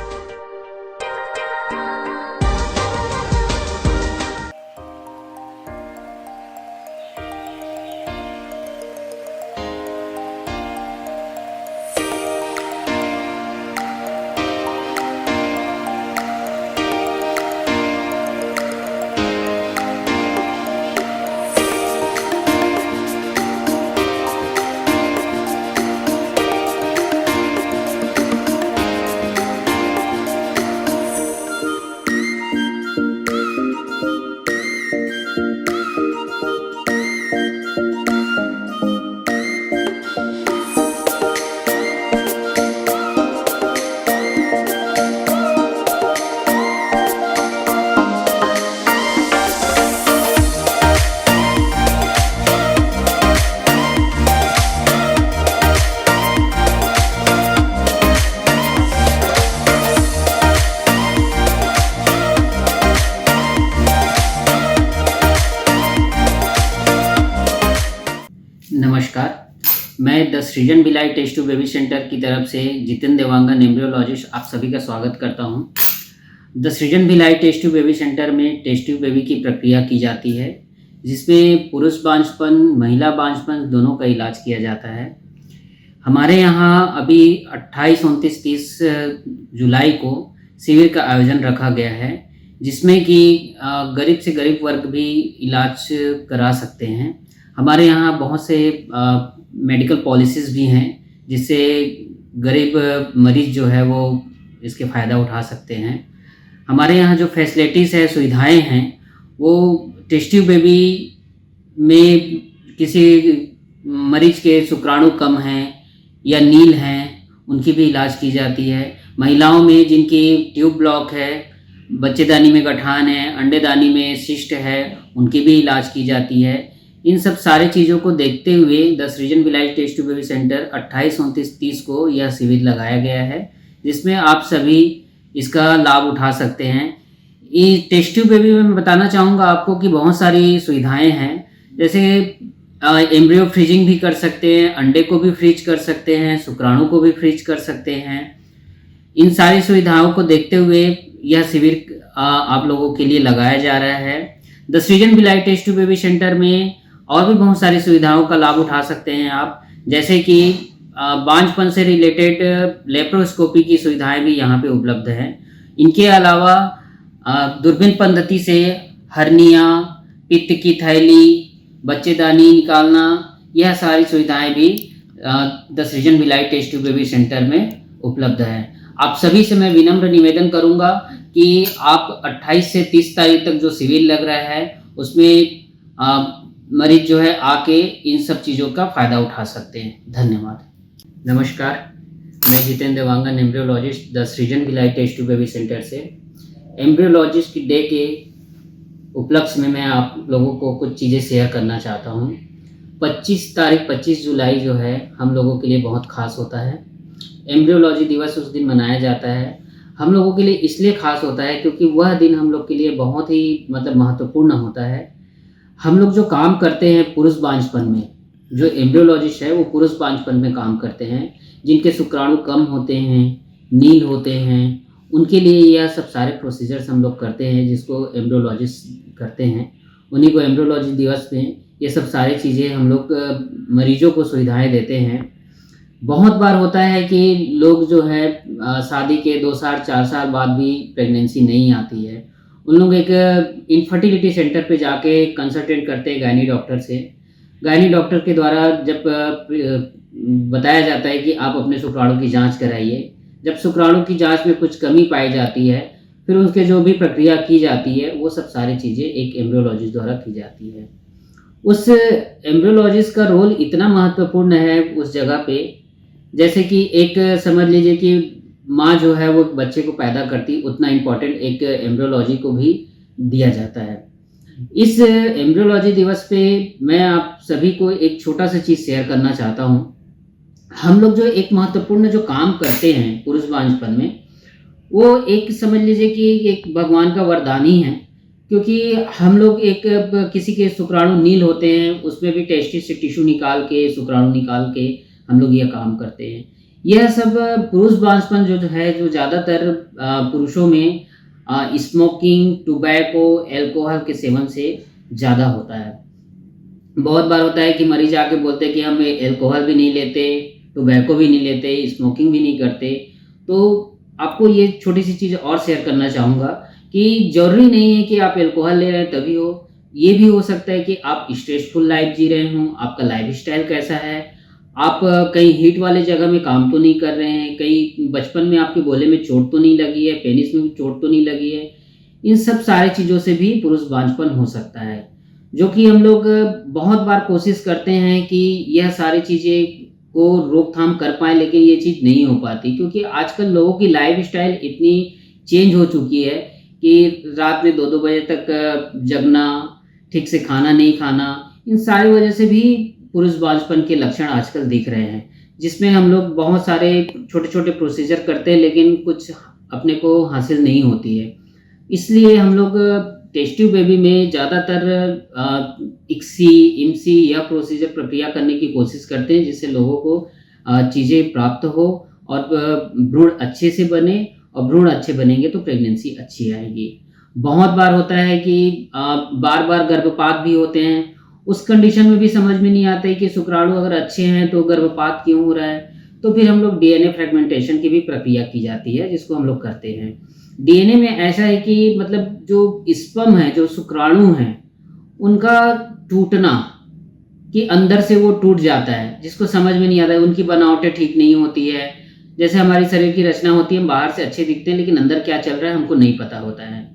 नमस्कार, मैं the Srijan Bhilai test tube baby centre की तरफ से Jitendra Dewangan embryologist आप सभी का स्वागत करता हूं। The Srijan Bhilai test tube baby centre में टेस्ट ट्यूब बेबी की प्रक्रिया की जाती है, जिसमें पुरुष बांझपन, महिला बांझपन दोनों का इलाज किया जाता है। हमारे यहाँ अभी 28, 29, 30 जुलाई को शिविर का आयोजन रखा गया है, जिसमें कि गरीब से गरीब वर्ग भी इलाज करा सकते हैं। हमारे यहाँ बहुत से मेडिकल पॉलिसीज़ भी हैं, जिससे गरीब मरीज जो है वो इसके फ़ायदा उठा सकते हैं। हमारे यहाँ जो फैसिलिटीज़ है, सुविधाएं हैं, वो टेस्ट ट्यूब बेबी में किसी मरीज के शुक्राणु कम हैं या नील हैं, उनकी भी इलाज की जाती है। महिलाओं में जिनकी ट्यूब ब्लॉक है, बच्चेदानी में गठान है, अंडेदानी में सिस्ट है, उनकी भी इलाज की जाती है। इन सब सारे चीज़ों को देखते हुए the Srijan Bhilai test tube baby centre 28, 29, 30 को यह शिविर लगाया गया है, जिसमें आप सभी इसका लाभ उठा सकते हैं। इस टेस्ट ट्यूब बेबी में मैं बताना चाहूँगा आपको कि बहुत सारी सुविधाएं हैं, जैसे एम्ब्रियो फ्रीजिंग भी कर सकते हैं, अंडे को भी फ्रीज कर सकते हैं, शुक्राणु को भी फ्रीज कर सकते हैं। इन सारी सुविधाओं को देखते हुए यह शिविर आप लोगों के लिए लगाया जा रहा है। The Srijan Bhilai test tube baby centre में और भी बहुत सारी सुविधाओं का लाभ उठा सकते हैं आप, जैसे कि बांझपन से रिलेटेड लेप्रोस्कोपी की सुविधाएं भी यहाँ पे उपलब्ध हैं। इनके अलावा दूरबीन पद्धति से हर्निया, पित्त की थैली, बच्चेदानी निकालना, यह सारी सुविधाएं भी the Srijan Bhilai test tube baby centre में उपलब्ध है। आप सभी से मैं विनम्र निवेदन करूंगा कि आप 28 से 30 तारीख तक जो शिविर लग रहा है, उसमें मरीज जो है आके इन सब चीज़ों का फ़ायदा उठा सकते हैं। धन्यवाद। नमस्कार, मैं Jitendra Dewangan embryologist the Srijan Bhilai test tube baby centre से। एम्ब्रियोलॉजिस्ट की डे के उपलक्ष्य में मैं आप लोगों को कुछ चीज़ें शेयर करना चाहता हूँ। 25 जुलाई जो है हम लोगों के लिए बहुत खास होता है। एम्ब्रियोलॉजी दिवस उस दिन मनाया जाता है। हम लोगों के लिए इसलिए खास होता है क्योंकि वह दिन हम लोग के लिए बहुत ही महत्वपूर्ण होता है। हम लोग जो काम करते हैं पुरुष बांझपन में, जो एम्ब्रियोलॉजिस्ट है वो पुरुष बांझपन में काम करते हैं, जिनके शुक्राणु कम होते हैं, नील होते हैं, उनके लिए यह सब सारे प्रोसीजर्स हम लोग करते हैं जिसको एम्ब्रियोलॉजिस्ट करते हैं। उन्हीं को एम्ब्रियोलॉजी दिवस में ये सब सारी चीज़ें हम लोग मरीजों को सुविधाएं देते हैं। बहुत बार होता है कि लोग जो है शादी के 2 साल 4 साल बाद भी प्रेगनेंसी नहीं आती है। उन लोग एक इनफर्टिलिटी सेंटर पे जाके कंसल्टेंट करते हैं गायनी डॉक्टर से। गायनी डॉक्टर के द्वारा जब बताया जाता है कि आप अपने शुक्राणु की जांच कराइए। जब शुक्राणु की जांच में कुछ कमी पाई जाती है फिर उसके जो भी प्रक्रिया की जाती है वो सब सारी चीज़ें एक एम्ब्रियोलॉजिस्ट द्वारा की जाती है। उस एम्ब्रियोलॉजिस्ट का रोल इतना महत्वपूर्ण है उस जगह पे, जैसे कि एक समझ लीजिए कि माँ जो है वो बच्चे को पैदा करती, उतना इम्पोर्टेंट एक एम्ब्रियोलॉजी को भी दिया जाता है। इस एम्ब्रियोलॉजी दिवस पे मैं आप सभी को एक छोटा सा चीज़ शेयर करना चाहता हूँ। हम लोग जो एक महत्वपूर्ण जो काम करते हैं पुरुष बांझपन में, वो एक समझ लीजिए कि एक भगवान का वरदान ही है, क्योंकि हम लोग एक किसी के शुक्राणु नील होते हैं उसमें भी टेस्टिस से टिश्यू निकाल के, शुक्राणु निकाल के हम लोग यह काम करते हैं। यह सब पुरुष बांझपन जो है जो ज़्यादातर पुरुषों में स्मोकिंग, टोबैको, अल्कोहल के सेवन से ज़्यादा होता है। बहुत बार होता है कि मरीज आके बोलते हैं कि हम अल्कोहल भी नहीं लेते, टोबैको भी नहीं लेते, स्मोकिंग भी नहीं करते। तो आपको ये छोटी सी चीज़ और शेयर करना चाहूँगा कि ज़रूरी नहीं है कि आप अल्कोहल ले रहे हैं तभी हो। ये भी हो सकता है कि आप स्ट्रेसफुल लाइफ जी रहे हों, आपका लाइफ स्टाइल कैसा है, आप कहीं हीट वाले जगह में काम तो नहीं कर रहे हैं, कहीं बचपन में आपके गोले में चोट तो नहीं लगी है, पेनिस में भी चोट तो नहीं लगी है। इन सब सारी चीज़ों से भी पुरुष बांझपन हो सकता है, जो कि हम लोग बहुत बार कोशिश करते हैं कि यह सारी चीज़ें को रोकथाम कर पाएँ, लेकिन ये चीज़ नहीं हो पाती क्योंकि आजकल लोगों की लाइफ स्टाइल इतनी चेंज हो चुकी है कि रात में 2-2 बजे तक जगना, ठीक से खाना नहीं खाना, इन सारी वजह से भी पुरुष बांझपन के लक्षण आजकल दिख रहे हैं, जिसमें हम लोग बहुत सारे छोटे छोटे प्रोसीजर करते हैं लेकिन कुछ अपने को हासिल नहीं होती है। इसलिए हम लोग टेस्ट ट्यूब बेबी में ज़्यादातर इक्सी, इमसी या प्रोसीजर प्रक्रिया करने की कोशिश करते हैं जिससे लोगों को चीज़ें प्राप्त हो और भ्रूण अच्छे से बने, और भ्रूण अच्छे बनेंगे तो प्रेगनेंसी अच्छी आएगी। बहुत बार होता है कि बार बार गर्भपात भी होते हैं। उस कंडीशन में भी समझ में नहीं आता है कि शुक्राणु अगर अच्छे हैं तो गर्भपात क्यों हो रहा है। तो फिर हम लोग डीएनए फ्रेगमेंटेशन की भी प्रक्रिया की जाती है जिसको हम लोग करते हैं। डीएनए में ऐसा है कि मतलब जो स्पर्म है, जो शुक्राणु हैं, उनका टूटना कि अंदर से वो टूट जाता है, जिसको समझ में नहीं आता है। उनकी बनावटें ठीक नहीं होती है। जैसे हमारी शरीर की रचना होती है, हम बाहर से अच्छे दिखते हैं लेकिन अंदर क्या चल रहा है हमको नहीं पता होता है।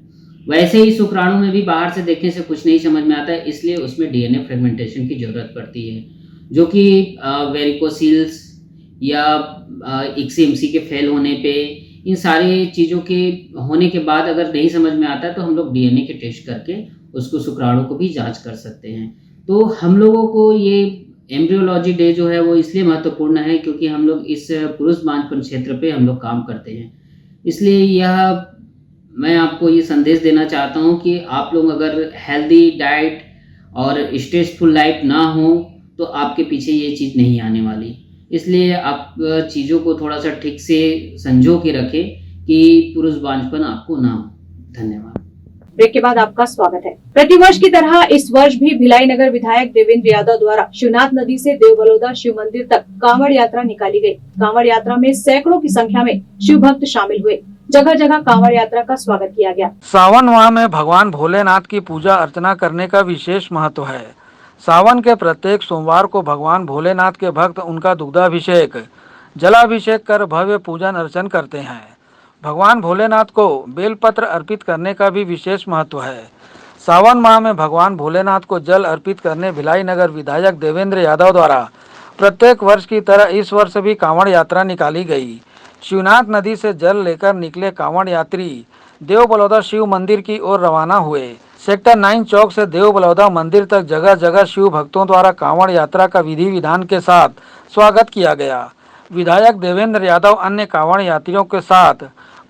वैसे ही शुक्राणु में भी बाहर से देखने से कुछ नहीं समझ में आता है, इसलिए उसमें डीएनए फ्रेगमेंटेशन की ज़रूरत पड़ती है, जो कि वेरिकोसील्स या इक्सी के फेल होने पे, इन सारी चीज़ों के होने के बाद अगर नहीं समझ में आता है तो हम लोग डीएनए के टेस्ट करके उसको शुक्राणु को भी जांच कर सकते हैं। तो हम लोगों को ये एम्ब्रियोलॉजी डे जो है वो इसलिए महत्वपूर्ण है क्योंकि हम लोग इस पुरुष बांझपन क्षेत्र पे हम लोग काम करते हैं। इसलिए यह मैं आपको ये संदेश देना चाहता हूँ कि आप लोग अगर हेल्दी डाइट और स्ट्रेसफुल लाइफ ना हो तो आपके पीछे ये चीज़ नहीं आने वाली। इसलिए आप चीज़ों को थोड़ा सा ठीक से संजो के रखें कि पुरुष बांझपन आपको ना हो। धन्यवाद। ब्रेक के बाद आपका स्वागत है। प्रतिवर्ष की तरह इस वर्ष भी भिलाई नगर विधायक देवेंद्र यादव द्वारा शिवनाथ नदी से देव बलौदा शिव मंदिर तक कांवड़ यात्रा निकाली गई। कांवड़ यात्रा में सैकड़ों की संख्या में शिव भक्त शामिल हुए। जगह जगह कांवड़ यात्रा का स्वागत किया गया। सावन माह में भगवान भोलेनाथ की पूजा अर्चना करने का विशेष महत्व है। सावन के प्रत्येक सोमवार को भगवान भोलेनाथ के भक्त उनका दुग्धाभिषेक, जलाभिषेक कर भव्य पूजन अर्चन करते हैं। भगवान भोलेनाथ को बेलपत्र अर्पित करने का भी विशेष महत्व है। सावन माह में भगवान भोलेनाथ को जल अर्पित करने भिलाई नगर विधायक देवेंद्र यादव द्वारा प्रत्येक वर्ष की तरह इस वर्ष भी कांवड़ यात्रा निकाली गई। शिवनाथ नदी से जल लेकर निकले कांवड़ यात्री देव बलौदा शिव मंदिर की ओर रवाना हुए। सेक्टर 9 चौक से देव बलौदा मंदिर तक जगह जगह शिव भक्तों द्वारा कांवड़ यात्रा का विधि विधान के साथ स्वागत किया गया। विधायक देवेंद्र यादव अन्य कांवड़ यात्रियों के साथ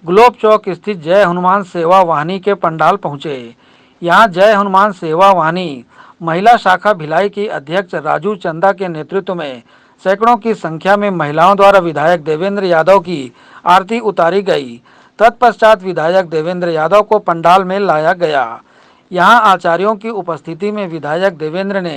ग्लोब चौक स्थित जय हनुमान सेवा वाहिनी के पंडाल पहुंचे। यहां जय हनुमान सेवा वाहिनी महिला शाखा भिलाई की अध्यक्ष राजू चंदा के नेतृत्व में सैकड़ों की संख्या में महिलाओं द्वारा विधायक देवेंद्र यादव की आरती उतारी गई। तत्पश्चात विधायक देवेंद्र यादव को पंडाल में लाया गया। यहां आचार्यों की उपस्थिति में विधायक देवेंद्र ने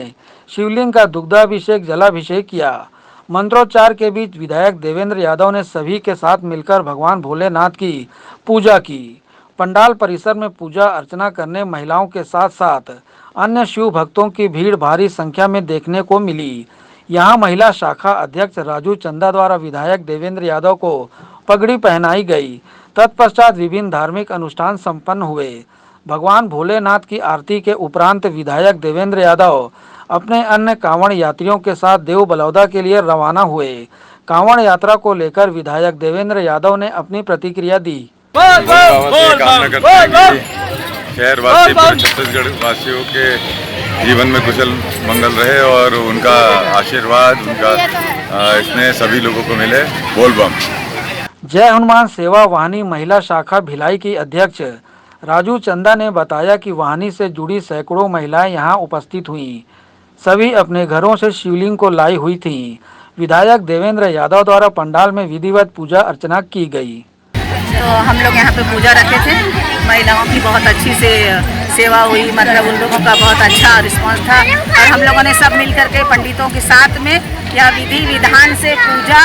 शिवलिंग का दुग्धाभिषेक जलाभिषेक किया। मंत्रोच्चार के बीच विधायक देवेंद्र यादव ने सभी के साथ मिलकर भगवान भोलेनाथ की पूजा की। पंडाल परिसर में पूजा अर्चना करने महिलाओं के साथ साथ अन्य शिव भक्तों की भीड़ भारी संख्या में देखने को मिली। यहां महिला शाखा अध्यक्ष राजू चंदा द्वारा विधायक देवेंद्र यादव को पगड़ी पहनाई गई। तत्पश्चात विभिन्न धार्मिक अनुष्ठान संपन्न हुए। भगवान भोलेनाथ की आरती के उपरांत विधायक देवेंद्र यादव अपने अन्य कांवड़ यात्रियों के साथ देव बलौदा के लिए रवाना हुए। कांवड़ यात्रा को लेकर विधायक देवेंद्र यादव ने अपनी प्रतिक्रिया दी। शहरवासी पूरे छत्तीसगढ़ वासियों के जीवन में कुशल मंगल रहे और उनका आशीर्वाद उनका इसमें सभी लोगों को मिले। बोल बम। जय हनुमान सेवा वाहिनी महिला शाखा भिलाई की अध्यक्ष राजू चंदा ने बताया कि वाहिनी से जुड़ी सैकड़ों महिलाएं यहां उपस्थित हुईं। सभी अपने घरों से शिवलिंग को लाई हुई थीं। विधायक देवेंद्र यादव द्वारा पंडाल में विधिवत पूजा अर्चना की गई। तो हम लोग यहाँ पे पूजा रखे थे, महिलाओं की बहुत अच्छी से सेवा हुई, मतलब उन लोगों का बहुत अच्छा रिस्पांस था और हम लोगों ने सब मिलकर के पंडितों के साथ में यह विधि विधान से पूजा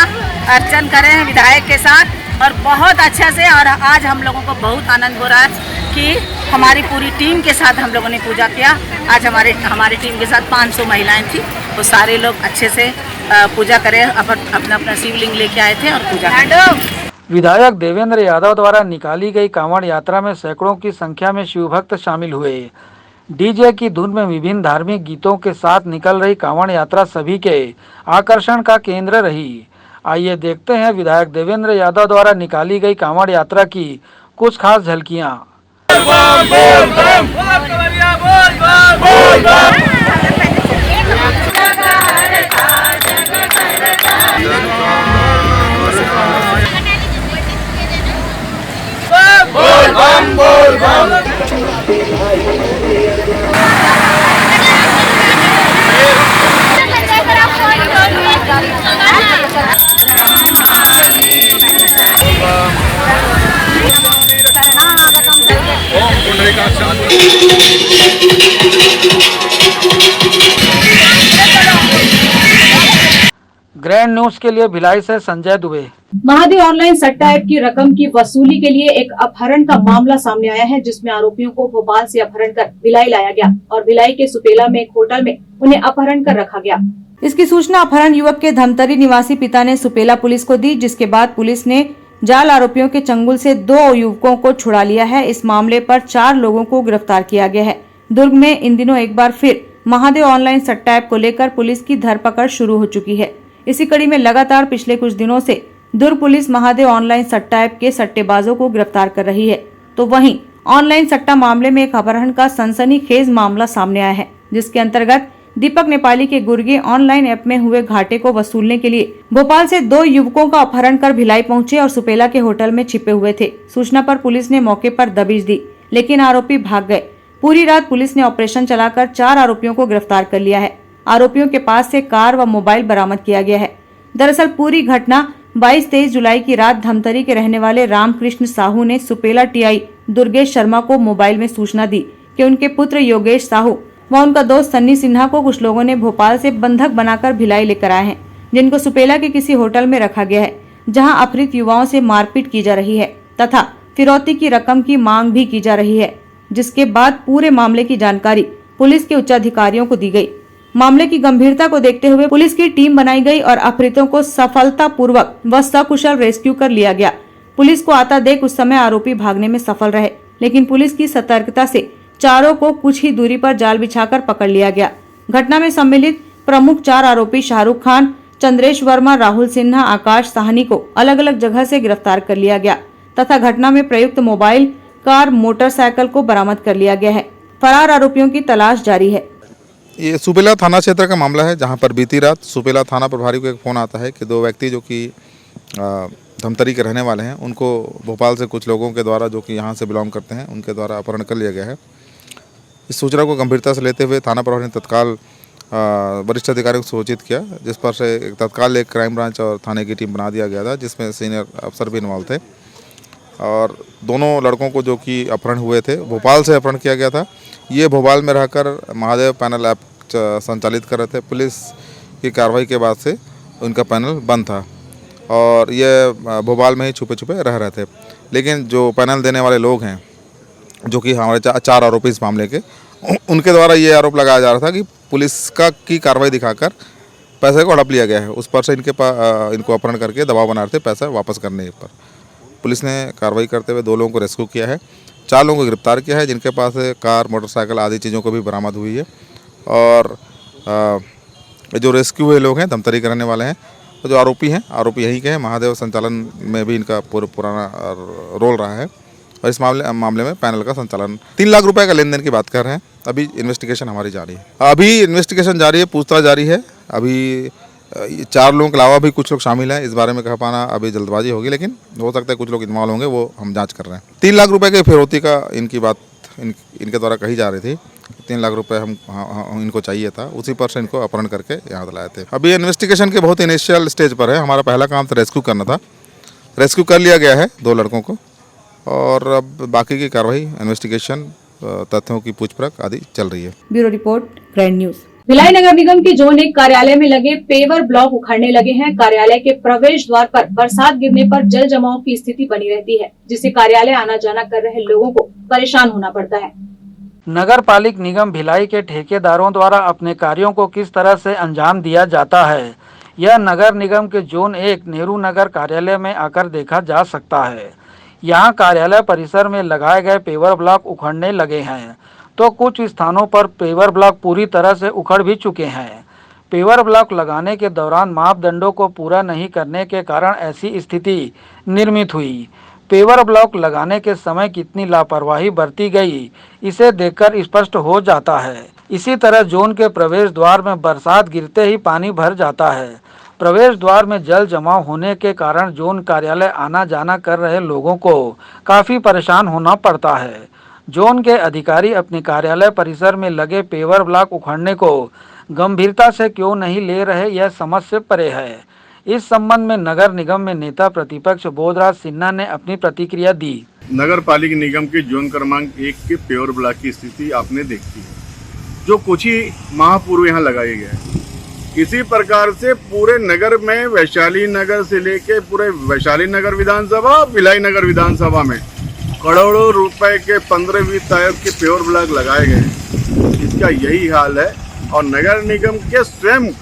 अर्चन करे हैं विधायक के साथ और बहुत अच्छा से। और आज हम लोगों को बहुत आनंद हो रहा है कि हमारी पूरी टीम के साथ हम लोगों ने पूजा किया। आज हमारी टीम के साथ 500 महिलाएं थी, वो सारे लोग अच्छे से पूजा करे, अपना अपना शिवलिंग लेके आए थे और पूजा करे। विधायक देवेंद्र यादव द्वारा निकाली गई कांवड़ यात्रा में सैकड़ों की संख्या में शिव भक्त शामिल हुए। डीजे की धुन में विभिन्न धार्मिक गीतों के साथ निकल रही कांवड़ यात्रा सभी के आकर्षण का केंद्र रही। आइए देखते हैं विधायक देवेंद्र यादव द्वारा निकाली गई कांवड़ यात्रा की कुछ खास झलकियां। ग्रैंड न्यूज के लिए भिलाई से संजय दुबे। महादेव ऑनलाइन सट्टा ऐप की रकम की वसूली के लिए एक अपहरण का मामला सामने आया है, जिसमें आरोपियों को भोपाल से अपहरण कर भिलाई लाया गया और भिलाई के सुपेला में एक होटल में उन्हें अपहरण कर रखा गया। इसकी सूचना अपहरण युवक के धमतरी निवासी पिता ने सुपेला पुलिस को दी, जिसके बाद पुलिस ने जाल आरोपियों के चंगुल से 2 युवकों को छुड़ा लिया है। इस मामले पर 4 लोगों को गिरफ्तार किया गया है। दुर्ग में इन दिनों एक बार फिर महादेव ऑनलाइन सट्टा ऐप को लेकर पुलिस की धरपकड़ शुरू हो चुकी है। इसी कड़ी में लगातार पिछले कुछ दिनों से दुर्ग पुलिस महादेव ऑनलाइन सट्टा ऐप के सट्टेबाजों को गिरफ्तार कर रही है। तो वहीं ऑनलाइन सट्टा मामले में एक अपहरण का सनसनीखेज मामला सामने आया है, जिसके अंतर्गत दीपक नेपाली के गुर्गे ऑनलाइन ऐप में हुए घाटे को वसूलने के लिए भोपाल से 2 युवकों का अपहरण कर भिलाई पहुंचे और सुपेला के होटल में छिपे हुए थे। सूचना पर पुलिस ने मौके पर दबिश दी, लेकिन आरोपी भाग गए। पूरी रात पुलिस ने ऑपरेशन चलाकर 4 आरोपियों को गिरफ्तार कर लिया है। आरोपियों के पास से कार व मोबाइल बरामद किया गया है। दरअसल पूरी घटना 22-23 जुलाई की रात धमतरी के रहने वाले रामकृष्ण साहू ने सुपेला टीआई दुर्गेश शर्मा को मोबाइल में सूचना दी कि उनके पुत्र योगेश साहू व उनका दोस्त सन्नी सिन्हा को कुछ लोगों ने भोपाल से बंधक बनाकर भिलाई लेकर आए हैं, जिनको सुपेला के किसी होटल में रखा गया है, जहां अपहृत युवाओं से मारपीट की जा रही है तथा फिरौती की रकम की मांग भी की जा रही है। जिसके बाद पूरे मामले की जानकारी पुलिस के उच्चाधिकारियों को दी गई। मामले की गंभीरता को देखते हुए पुलिस की टीम बनाई गई और अपहृतों को सफलतापूर्वक व सकुशल रेस्क्यू कर लिया गया। पुलिस को आता देख उस समय आरोपी भागने में सफल रहे, लेकिन पुलिस की सतर्कता से चारों को कुछ ही दूरी पर जाल बिछाकर पकड़ लिया गया। घटना में सम्मिलित प्रमुख 4 आरोपी शाहरुख खान, चंद्रेश वर्मा, राहुल सिन्हा, आकाश साहनी को अलग अलग जगह से गिरफ्तार कर लिया गया तथा घटना में प्रयुक्त मोबाइल, कार, मोटरसाइकिल को बरामद कर लिया गया है। फरार आरोपियों की तलाश जारी है। ये सुपेला थाना क्षेत्र का मामला है, जहां पर बीती रात सुपेला थाना प्रभारी को एक फ़ोन आता है कि 2 व्यक्ति जो कि धमतरी के रहने वाले हैं, उनको भोपाल से कुछ लोगों के द्वारा जो कि यहाँ से बिलोंग करते हैं, उनके द्वारा अपहरण कर लिया गया है। इस सूचना को गंभीरता से लेते हुए थाना प्रभारी ने तत्काल वरिष्ठ अधिकारियों को सूचित किया, जिस पर से तत्काल एक क्राइम ब्रांच और थाने की टीम बना दिया गया था, जिसमें सीनियर अफसर भी इन्वॉल्व थे। और दोनों लड़कों को जो कि अपहरण हुए थे, भोपाल से अपहरण किया गया था। ये भोपाल में रहकर महादेव पैनल ऐप संचालित कर रहे थे। पुलिस की कार्रवाई के बाद से उनका पैनल बंद था और ये भोपाल में ही छुपे छुपे रह रहे थे। लेकिन जो पैनल देने वाले लोग हैं, जो कि हमारे 4 आरोपी इस मामले के, उनके द्वारा ये आरोप लगाया जा रहा था कि पुलिस की कार्रवाई दिखाकर पैसे को हड़प लिया गया है। उस पर से इनको अपहरण करके दबाव बना रहे थे पैसा वापस करने पर। पुलिस ने कार्रवाई करते हुए 2 लोगों को रेस्क्यू किया है, 4 लोगों को गिरफ्तार किया है, जिनके पास कार, मोटरसाइकिल आदि चीज़ों को भी बरामद हुई है। और जो रेस्क्यू हुए लोग हैं धमतरी के रहने वाले हैं। तो जो आरोपी हैं, आरोपी यहीं के हैं। महादेव संचालन में भी इनका पुराना रोल रहा है और इस मामले में पैनल का संचालन 3 लाख रुपए का लेन देन की बात कर रहे हैं। अभी इन्वेस्टिगेशन हमारी जारी है, पूछताछ जारी है। अभी 4 लोगों के अलावा भी कुछ लोग शामिल हैं। इस बारे में कह पाना अभी जल्दबाजी होगी, लेकिन हो सकता है कुछ लोग इन्वॉल्व होंगे, वो हम जांच कर रहे हैं। 3 लाख रुपए के फिरौती का इनकी बात इनके द्वारा कही जा रही थी। 3 लाख रुपए हम इनको चाहिए था, उसी पर से इनको अपहरण करके यहाँ लाए थे। अभी इन्वेस्टिगेशन के बहुत इनिशियल स्टेज पर है। हमारा पहला काम तो रेस्क्यू करना था। रेस्क्यू कर लिया गया है 2 लड़कों को और अब बाकी की कार्रवाई, इन्वेस्टिगेशन, तथ्यों की पूछपरछ आदि चल रही है। Bureau report, grand news. Bhilai नगर निगम के जोन 1 कार्यालय में लगे पेवर ब्लॉक उखड़ने लगे हैं। कार्यालय के प्रवेश द्वार पर बरसात गिरने पर जल जमाव की स्थिति बनी रहती है, जिससे कार्यालय आना जाना कर रहे लोगों को परेशान होना पड़ता है। नगर पालिक निगम भिलाई के ठेकेदारों द्वारा अपने कार्यों को किस तरह से अंजाम दिया जाता है, यह नगर निगम के जोन 1 नेहरू नगर कार्यालय में आकर देखा जा सकता है। यहाँ कार्यालय परिसर में लगाए गए पेवर ब्लॉक उखड़ने लगे हैं, तो कुछ स्थानों पर पेवर ब्लॉक पूरी तरह से उखड़ भी चुके हैं। पेवर ब्लॉक लगाने के दौरान मापदंडों को पूरा नहीं करने के कारण ऐसी स्थिति निर्मित हुई। पेवर ब्लॉक लगाने के समय कितनी लापरवाही बरती गई, इसे देखकर स्पष्ट हो जाता है। इसी तरह जोन के प्रवेश द्वार में बरसात गिरते ही पानी भर जाता है। प्रवेश द्वार में जल जमाव होने के कारण जोन कार्यालय आना जाना कर रहे लोगों को काफ़ी परेशान होना पड़ता है। जोन के अधिकारी अपने कार्यालय परिसर में लगे पेवर ब्लॉक उखड़ने को गंभीरता से क्यों नहीं ले रहे, यह समझ से परे है। इस संबंध में नगर निगम में नेता प्रतिपक्ष बोधराज सिन्हा ने अपनी प्रतिक्रिया दी। नगर पालिक निगम के जोन क्रमांक 1 के पेवर ब्लॉक की स्थिति आपने देखी है, जो कुछ ही माह पूर्व यहाँ लगाए गए हैं। इसी प्रकार से पूरे नगर में वैशाली नगर से लेके पूरे वैशाली नगर विधानसभा, भिलाई नगर विधानसभा में करोड़ों रुपए के 15-20 आयत के पेवर ब्लॉक लगाए गए हैं। इसका यही हाल है और नगर निगम के स्वयं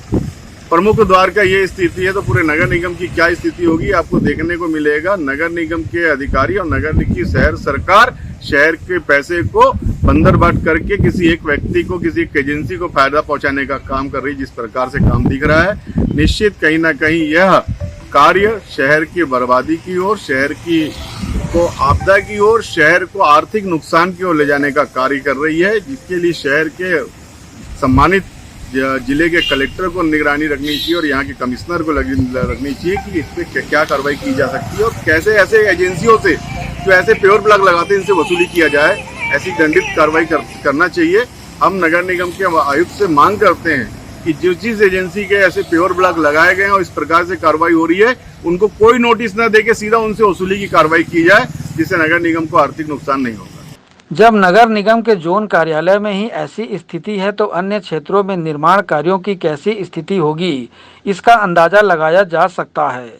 प्रमुख द्वार का ये स्थिति है, तो पूरे नगर निगम की क्या स्थिति होगी आपको देखने को मिलेगा। नगर निगम के अधिकारी और नगर निगम की शहर सरकार शहर के पैसे को बंदरबाट करके किसी एक व्यक्ति को, किसी एक एजेंसी को फायदा पहुंचाने का काम कर रही है। जिस प्रकार से काम दिख रहा है, निश्चित कहीं ना कहीं यह कार्य शहर की बर्बादी की ओर, शहर की को आपदा की ओर, शहर को आर्थिक नुकसान की ओर ले जाने का कार्य कर रही है, जिसके लिए शहर के सम्मानित जिले के कलेक्टर को निगरानी रखनी चाहिए और यहाँ के कमिश्नर को रखनी चाहिए कि इस पर क्या कार्रवाई की जा सकती है और कैसे ऐसे एजेंसियों से जो ऐसे पेवर ब्लॉक लगाते हैं इनसे वसूली किया जाए, ऐसी दंडित कार्रवाई करना चाहिए। हम नगर निगम के आयुक्त से मांग करते हैं कि जिस एजेंसी के ऐसे पेवर ब्लॉक लगाए गए हैं और इस प्रकार से कार्रवाई हो रही है, उनको कोई नोटिस न देके सीधा उनसे वसूली की कार्रवाई की जाए, जिससे नगर निगम को आर्थिक नुकसान नहीं होगा। जब नगर निगम के जोन कार्यालय में ही ऐसी स्थिति है, तो अन्य क्षेत्रों में निर्माण कार्यों की कैसी स्थिति होगी, इसका अंदाजा लगाया जा सकता है।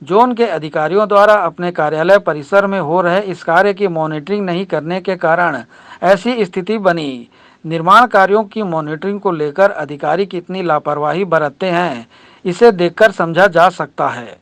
जोन के अधिकारियों द्वारा अपने कार्यालय परिसर में हो रहे इस कार्य की मॉनिटरिंग नहीं करने के कारण ऐसी स्थिति बनी। निर्माण कार्यों की मॉनिटरिंग को लेकर अधिकारी कितनी लापरवाही बरतते हैं, इसे देखकर समझा जा सकता है।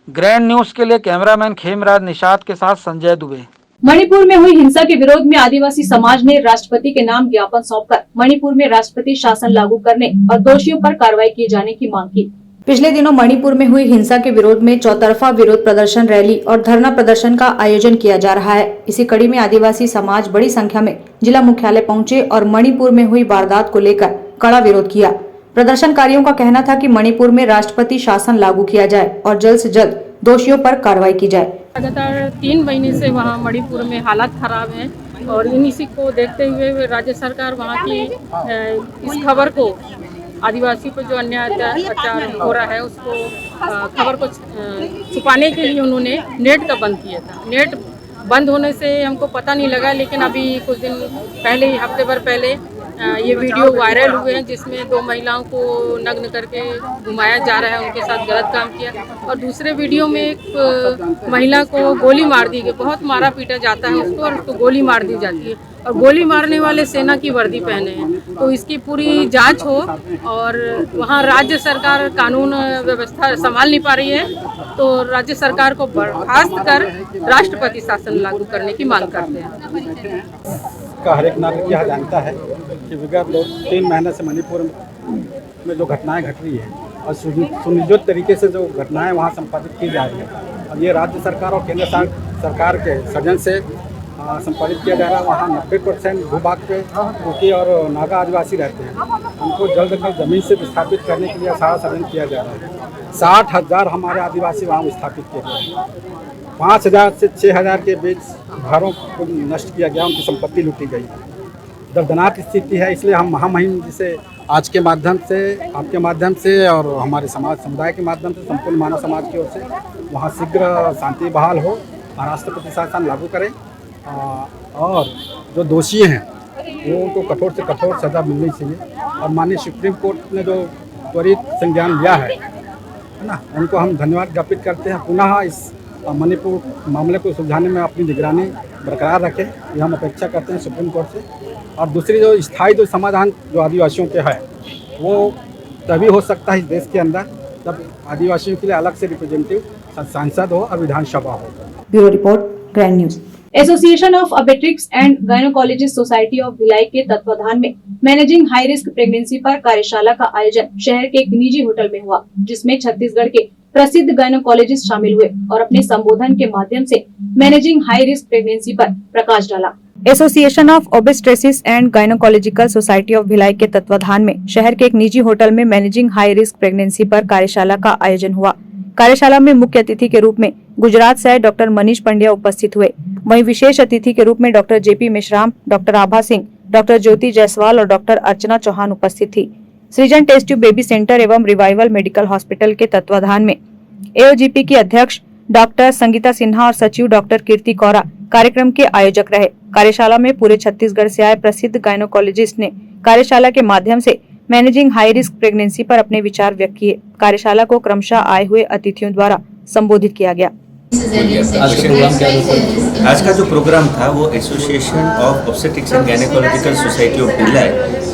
ग्रैंड न्यूज़ के लिए कैमरामैन खेमराज निषाद के साथ संजय दुबे। मणिपुर में हुई हिंसा के विरोध में आदिवासी समाज ने राष्ट्रपति के नाम ज्ञापन सौंपकर मणिपुर में राष्ट्रपति शासन लागू करने और दोषियों पर कार्रवाई किए जाने की मांग की। पिछले दिनों मणिपुर में हुई हिंसा के विरोध में चौतरफा विरोध प्रदर्शन, रैली और धरना प्रदर्शन का आयोजन किया जा रहा है। इसी कड़ी में आदिवासी समाज बड़ी संख्या में जिला मुख्यालय पहुंचे और मणिपुर में हुई वारदात को लेकर कड़ा विरोध किया। प्रदर्शनकारियों का कहना था कि मणिपुर में राष्ट्रपति शासन लागू किया जाए और जल्द से जल्द दोषियों पर कार्रवाई की जाए। लगातार 3 महीने से वहाँ मणिपुर में हालात खराब हैं और इसी को देखते हुए राज्य सरकार वहाँ की इस खबर को, आदिवासी पर जो अन्याय अत्याचार हो रहा है उसको खबर को छुपाने के लिए उन्होंने नेट का बंद किया था। नेट बंद होने से हमको पता नहीं लगा, लेकिन अभी कुछ दिन पहले, हफ्ते भर पहले ये वीडियो वायरल हुए हैं जिसमें 2 महिलाओं को नग्न करके घुमाया जा रहा है, उनके साथ गलत काम किया। और दूसरे वीडियो में एक महिला को गोली मार दी गई, बहुत मारा पीटा जाता है उसको और उसको गोली मार दी जाती है और गोली मारने वाले सेना की वर्दी पहने हैं। तो इसकी पूरी जांच हो और वहाँ राज्य सरकार कानून व्यवस्था संभाल नहीं पा रही है, तो राज्य सरकार को बर्खास्त कर राष्ट्रपति शासन लागू करने की मांग करते हैं। का हर एक नागरिक यह जानता है कि विगत 2-3 महीने से मणिपुर में जो घटनाएं घट रही है और सुनियोजित तरीके से जो घटनाएं वहां संपादित की जा रही है और ये राज्य सरकार और केंद्र सरकार के सृजन से संपादित किया जा रहा है। वहाँ 90% भूभाग पे कुकी और नागा आदिवासी रहते हैं, उनको जल्द से जल्द जमीन से विस्थापित करने के लिए सारा सृजन किया जा रहा है। 60,000 हमारे आदिवासी वहाँ विस्थापित किए गए हैं। 5,000 से 6,000 के बीच घरों को नष्ट किया गया, उनकी संपत्ति लूटी गई। दर्दनाक स्थिति है, इसलिए हम महामहिम जिसे आज के माध्यम से, आपके माध्यम से और हमारे समुदाय के माध्यम से, संपूर्ण मानव समाज की ओर से वहाँ शीघ्र शांति बहाल हो और राष्ट्रपति शासन लागू करें और जो दोषी हैं वो उनको कठोर से कठोर सजा मिलनी चाहिए। और माननीय सुप्रीम कोर्ट ने जो त्वरित संज्ञान लिया है ना, उनको हम धन्यवाद ज्ञापित करते हैं। पुनः इस मणिपुर मामले को सुलझाने में अपनी निगरानी बरकरार रखें, ये हम अपेक्षा करते हैं सुप्रीम कोर्ट से। और दूसरी जो स्थायी जो समाधान जो आदिवासियों के है वो तभी हो सकता है इस देश के अंदर जब आदिवासियों के लिए अलग से रिप्रेजेंटेटिव सांसद हो और विधानसभा हो। Bureau report, grand news. Association of obstetrics and gynaecologist society of Bhilai के तत्वाधान में मैनेजिंग हाई रिस्क प्रेगनेंसी पर कार्यशाला का आयोजन शहर के एक निजी होटल में हुआ, जिसमें छत्तीसगढ़ के प्रसिद्ध गायनोकोलॉजिस्ट शामिल हुए और अपने संबोधन के माध्यम से मैनेजिंग हाई रिस्क प्रेगनेंसी पर प्रकाश डाला। Association of obstetrics and gynaecological society of Bhilai के तत्वाधान में शहर के एक निजी होटल में मैनेजिंग हाई रिस्क प्रेगनेंसी पर कार्यशाला का आयोजन हुआ। कार्यशाला में मुख्य अतिथि के रूप में गुजरात से डॉक्टर मनीष पंड्या उपस्थित हुए। वहीं विशेष अतिथि के रूप में डॉक्टर जेपी मेश्राम, डॉक्टर आभा सिंह, डॉक्टर ज्योति जायसवाल और डॉक्टर अर्चना चौहान उपस्थित थी। सृजन टेस्ट ट्यूब बेबी सेंटर एवं रिवाइवल मेडिकल हॉस्पिटल के तत्वाधान में एओजीपी की अध्यक्ष डॉक्टर संगीता सिन्हा और सचिव डॉक्टर कीर्ति कौरा कार्यक्रम के आयोजक रहे। कार्यशाला में पूरे छत्तीसगढ़ से आए प्रसिद्ध गायनोकोलॉजिस्ट ने कार्यशाला के माध्यम से मैनेजिंग हाई रिस्क प्रेगनेंसी पर अपने विचार व्यक्त किए। कार्यशाला को क्रमशः आए हुए अतिथियों द्वारा संबोधित किया गया। आज का जो प्रोग्राम था वो association of obstetrics and gynaecological society of Bhilai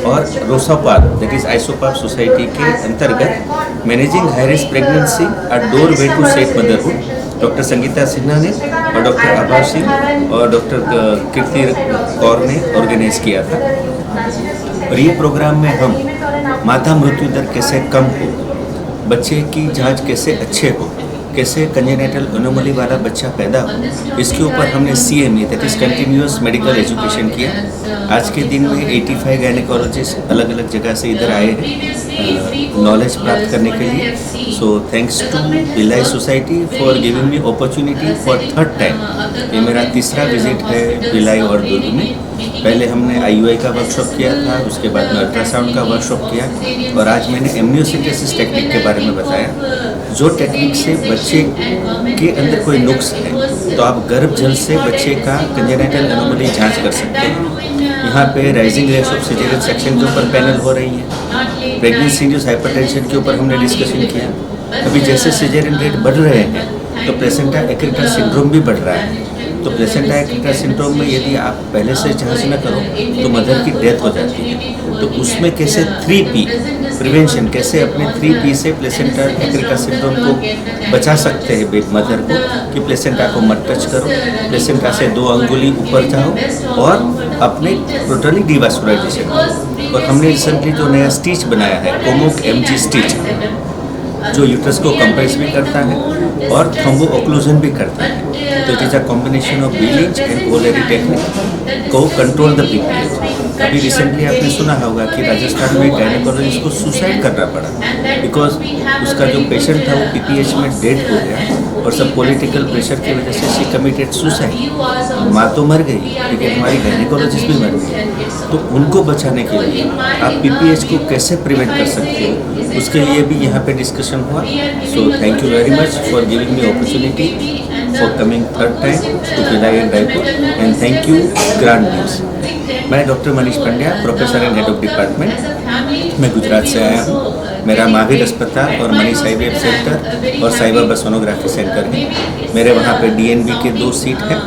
और रोसापार दैट इज आइसोपार सोसाइटी के अंतर्गत managing high risk pregnancy a doorway to safe motherhood doctor Sangeeta Sinha ने और डॉक्टर आभा सिंह और डॉक्टर कीर्ति कौर ने ऑर्गेनाइज किया था। और ये प्रोग्राम में हम माता मृत्यु दर कैसे कम हो, बच्चे की जांच कैसे अच्छे हो, कैसे कंजेनिटल एनोमली वाला बच्चा पैदा हो, इसके ऊपर हमने CME that is continuous medical education किया। आज के दिन में 85 गायनेकोलॉजिस्ट अलग अलग जगह से इधर आए हैं नॉलेज प्राप्त करने के लिए। So thanks to Bhilai society for giving me opportunity for 3rd time. ये मेरा 3रा विजिट है भिलाई और दुर्ग में। पहले हमने IUI का वर्कशॉप किया था, उसके बाद में अल्ट्रासाउंड का वर्कशॉप किया और आज मैंने एमनियोसेंटेसिस टेक्निक के बारे में बताया। जो टेक्निक से बच्चे के अंदर कोई नुक्स है तो आप गर्भ जल से बच्चे का कंजेनिटल एनोमली जांच कर सकते हैं। यहाँ पे rising rates of caesarean section के ऊपर पैनल हो रही है। प्रेगनेंसी इंड्यूस्ड हाइपरटेंशन के ऊपर हमने डिस्कशन किया। अभी जैसे सिजेरियन रेट बढ़ रहे हैं तो प्लेसेंटा एक्रिटा सिंड्रोम भी बढ़ रहा है। तो प्लेसेंटा एक्रिटा सिंड्रोम में यदि आप पहले से जांच न करो तो मदर की डेथ हो जाती है। तो उसमें कैसे 3P प्रिवेंशन कैसे अपने 3P से प्लेसेंटा एक्रिका सिंड्रोम को बचा सकते हैं मदर को, कि प्लेसेंटा को मत टच करो, प्लेसेंटा से 2 अंगुली ऊपर जाओ और अपने टोटली डिवास्कुलराइजेशन करो। और हमने रिसेंटली जो नया स्टिच बनाया है कोमोक MG स्टिच, जो यूट्रस को कंप्रेस भी करता है और थ्रोम्बो ओक्लूजन भी करता है। तो it is a combination of B-Lynch and O'Leary technique को कंट्रोल द PPH। अभी रिसेंटली आपने सुना होगा कि राजस्थान में गायनेकोलॉजिस्ट को सुसाइड करना पड़ा बिकॉज उसका जो पेशेंट था वो PPH में डेड हो गया और सब पॉलिटिकल प्रेशर की वजह से शी कमिटेड सुसाइड। माँ तो मर गई लेकिन हमारी गायनेकोलॉजिस्ट भी मर गई। तो उनको बचाने के लिए आप PPH को कैसे प्रिवेंट कर सकते हो, उसके लिए भी यहाँ पे डिस्कशन हुआ। So thank you very much for giving me opportunity for coming third time to Bhilai and Raipur, and thank you grand news. मैं doctor Manish Pandya, professor and head of department. मैं गुजरात से आया हूँ। मेरा महावीर अस्पताल और मनीष IVF सेंटर और साई बाबा सोनोग्राफी सेंटर है। मेरे वहाँ पे DNB के 2 सीट हैं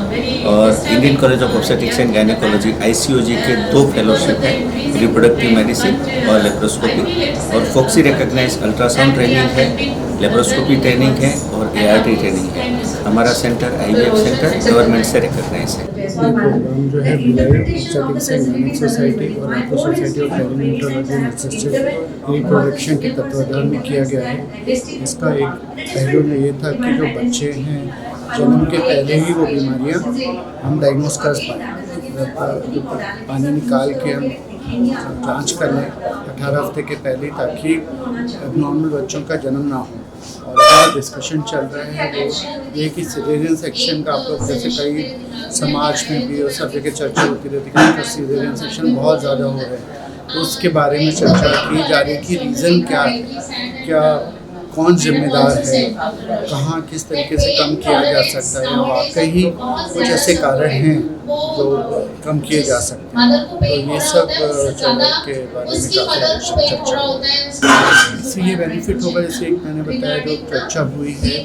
और Indian college of obstetrics and gynaecology ICOG के 2 फेलोशिप हैं, रिप्रोडक्टिव मेडिसिन और लेप्रोस्कोपी, और फोक्सी रिकॉग्नाइज अल्ट्रासाउंड ट्रेनिंग है, लेप्रोस्कोपी ट्रेनिंग है और ART ट्रेनिंग है। हमारा सेंटर IVF सेंटर गवर्नमेंट से रिकॉग्नाइज है। ये प्रोग्राम जो है Bhilai obstetrics and gynaec society और Raipur society of perinatology and assisted reproduction के तत्वाधान में किया गया है। इसका एक पहलू में ये था कि जो बच्चे हैं जन्म के पहले ही वो बीमारियां हम डायग्नोस कर पाएँ, पानी निकाल के हम जांच कर लें 18 हफ्ते के पहले, ताकि एबनॉर्मल बच्चों का जन्म ना हो। और अगर डिस्कशन चल रहा है वो ये कि सिजेरियन सेक्शन का, आप लोग जैसे कई समाज में भी और सब जगह चर्चा होती रहती है कि सिजेरियन सेक्शन बहुत ज़्यादा हो रहे हैं, तो उसके बारे में चर्चा की जा रही कि रीज़न क्या है, क्या कौन जिम्मेदार है, कहाँ किस तरीके से कम किया जा सकता है, वाकई कुछ ऐसे कारण हैं जो कम किए जा सकते हैं। तो ये सब के बारे में काफ़ी चर्चा, इससे ये बेनिफिट होगा। जैसे एक मैंने बताया जो चर्चा हुई है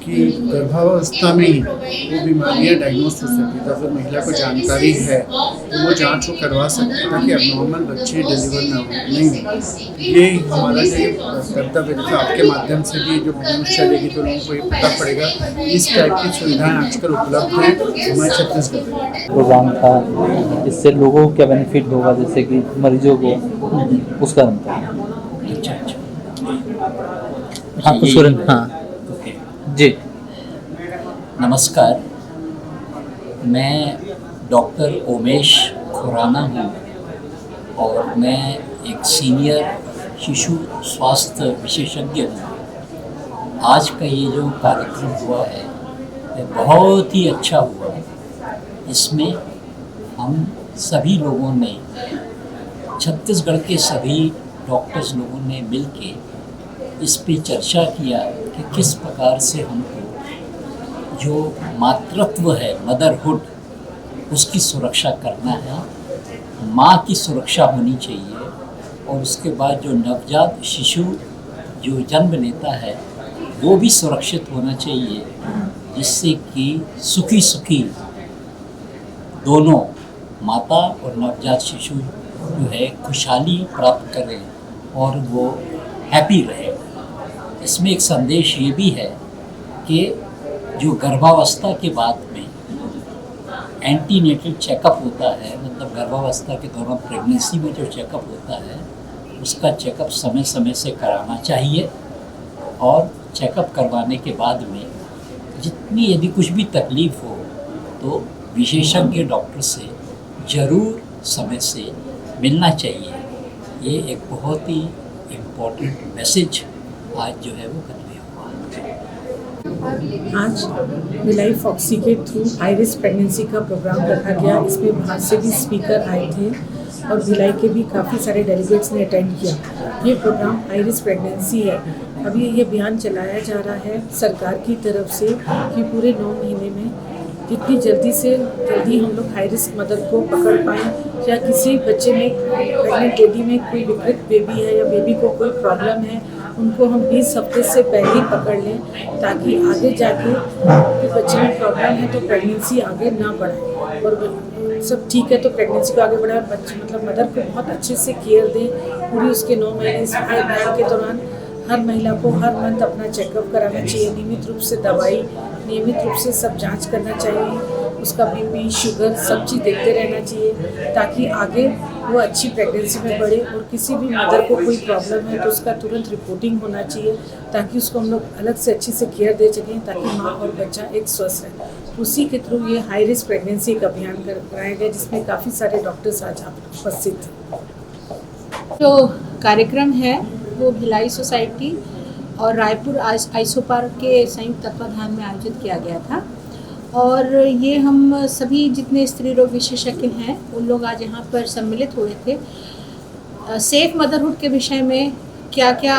कि गर्भावस्था में ही वो बीमारियाँ डायग्नोस हो सकती है, अगर महिला को जानकारी है तो वो जांच को करवा सकती है ताकि एबनॉर्मल बच्चे डिलीवर नहीं हो। ये हमारा जो कर्तव्य है, आपके माध्यम से भी जो न्यूज़ चलेगी तो लोगों को ये पता पड़ेगा इस टाइप की सुविधाएँ आजकल उपलब्ध हैं हमारे छत्तीसगढ़ में। प्रोग्राम था, इससे लोगों को क्या बेनिफिट होगा, जैसे कि मरीजों को, उसका अच्छा हाँ कुछ हाँ जी। नमस्कार, मैं डॉक्टर उमेश खुराना हूँ और मैं एक सीनियर शिशु स्वास्थ्य विशेषज्ञ हूँ। आज का ये जो कार्यक्रम हुआ है ये बहुत ही अच्छा हुआ। इसमें हम सभी लोगों ने, छत्तीसगढ़ के सभी डॉक्टर्स लोगों ने मिलके इस पे चर्चा किया कि किस प्रकार से हमको जो मातृत्व है, मदरहुड, उसकी सुरक्षा करना है। माँ की सुरक्षा होनी चाहिए और उसके बाद जो नवजात शिशु जो जन्म लेता है वो भी सुरक्षित होना चाहिए, जिससे कि सुखी दोनों माता और नवजात शिशु जो है खुशहाली प्राप्त करें और वो हैप्पी रहे। इसमें एक संदेश ये भी है कि जो गर्भावस्था के बाद में एंटीनेटल चेकअप होता है, मतलब गर्भावस्था के दौरान प्रेगनेंसी में जो चेकअप होता है उसका चेकअप समय समय से कराना चाहिए। और चेकअप करवाने के बाद में जितनी यदि कुछ भी तकलीफ़ हो तो विशेषज्ञ डॉक्टर से ज़रूर समय से मिलना चाहिए। ये एक बहुत ही इम्पोर्टेंट मैसेज आज जो है वो कन्वे हुआ। आज भिलाई फॉक्सी के थ्रू आइरिस प्रेगनेंसी का प्रोग्राम रखा गया। इसमें बाहर से भी स्पीकर आए थे और भिलाई के भी काफ़ी सारे डेलीगेट्स ने अटेंड किया। ये प्रोग्राम आइरिस प्रेगनेंसी है। अभी ये अभियान चलाया जा रहा है सरकार की तरफ से कि पूरे 9 महीने में जितनी जल्दी से जल्दी हम लोग हाई रिस्क मदर को पकड़ पाएँ, या किसी बच्चे में, प्रेग्नेंट लेडी में कोई विकृत बेबी है या बेबी को कोई प्रॉब्लम है उनको हम 20 हफ्ते से पहले ही पकड़ लें, ताकि आगे जाके बच्चे में प्रॉब्लम है तो प्रेगनेंसी आगे ना बढ़े, और सब ठीक है तो प्रेगनेंसी को आगे बढ़ाए। बच्चे मतलब मदर को बहुत अच्छे से केयर दें पूरी उसके 9 महीने इस प्रेगनेंसी के दौरान। हर महिला को हर मंथ अपना चेकअप कराना चाहिए, नियमित रूप से दवाई, नियमित रूप से सब जांच करना चाहिए, उसका बीपी, शुगर सब चीज़ देखते रहना चाहिए, ताकि आगे वो अच्छी प्रेगनेंसी में बढ़े। और किसी भी मदर को कोई प्रॉब्लम है तो उसका तुरंत रिपोर्टिंग होना चाहिए, ताकि उसको हम लोग अलग से अच्छी से केयर दे सकें, ताकि माँ और बच्चा एक स्वस्थ रहे। उसी के थ्रू ये हाई रिस्क प्रेगनेंसी एक अभियान कराया गया, जिसमें काफ़ी सारे डॉक्टर्स आज उपस्थित थे। जो कार्यक्रम है वो भिलाई सोसाइटी और रायपुर आइसोपार्क के संयुक्त तत्वाधान में आयोजित किया गया था, और ये हम सभी जितने स्त्री रोग विशेषज्ञ हैं उन लोग आज यहाँ पर सम्मिलित हुए थे। सेफ मदरहुड के विषय में क्या क्या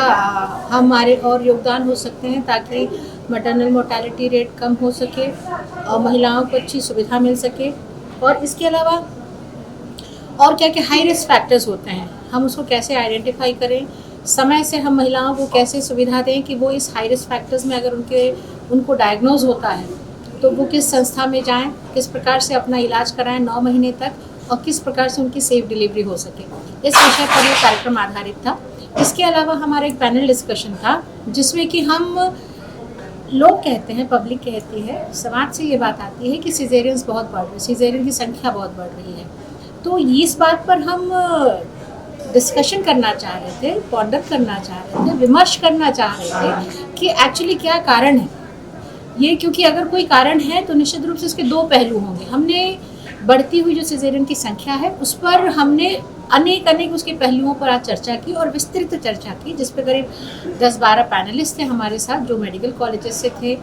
हमारे और योगदान हो सकते हैं ताकि मैटरनल मोर्टेलिटी रेट कम हो सके और महिलाओं को अच्छी सुविधा मिल सके, और इसके अलावा और क्या क्या हाई रिस्क फैक्टर्स होते हैं, हम उसको कैसे आइडेंटिफाई करें, समय से हम महिलाओं को कैसे सुविधा दें कि वो इस हाई रिस्क फैक्टर्स में अगर उनको डायग्नोज होता है तो वो किस संस्था में जाएं, किस प्रकार से अपना इलाज कराएं 9 महीने तक, और किस प्रकार से उनकी सेफ डिलीवरी हो सके। इस विषय पर ये कार्यक्रम आधारित था। इसके अलावा हमारा एक पैनल डिस्कशन था, जिसमें कि हम लोग कहते हैं, पब्लिक कहती है, समाज से ये बात आती है कि सिजेरियंस बहुत बढ़ रही, सिजेरियन की संख्या बहुत बढ़ रही है। तो इस बात पर हम डिस्कशन करना चाह रहे थे, पॉन्डर करना चाह रहे थे, विमर्श करना चाह रहे थे कि एक्चुअली क्या कारण है ये, क्योंकि अगर कोई कारण है तो निश्चित रूप से इसके 2 पहलू होंगे। हमने बढ़ती हुई जो सिजेरियन की संख्या है उस पर हमने अनेक उसके पहलुओं पर आज चर्चा की और विस्तृत चर्चा की, जिस पर करीब 10-12 पैनलिस्ट थे हमारे साथ, जो मेडिकल कॉलेजेस से थे,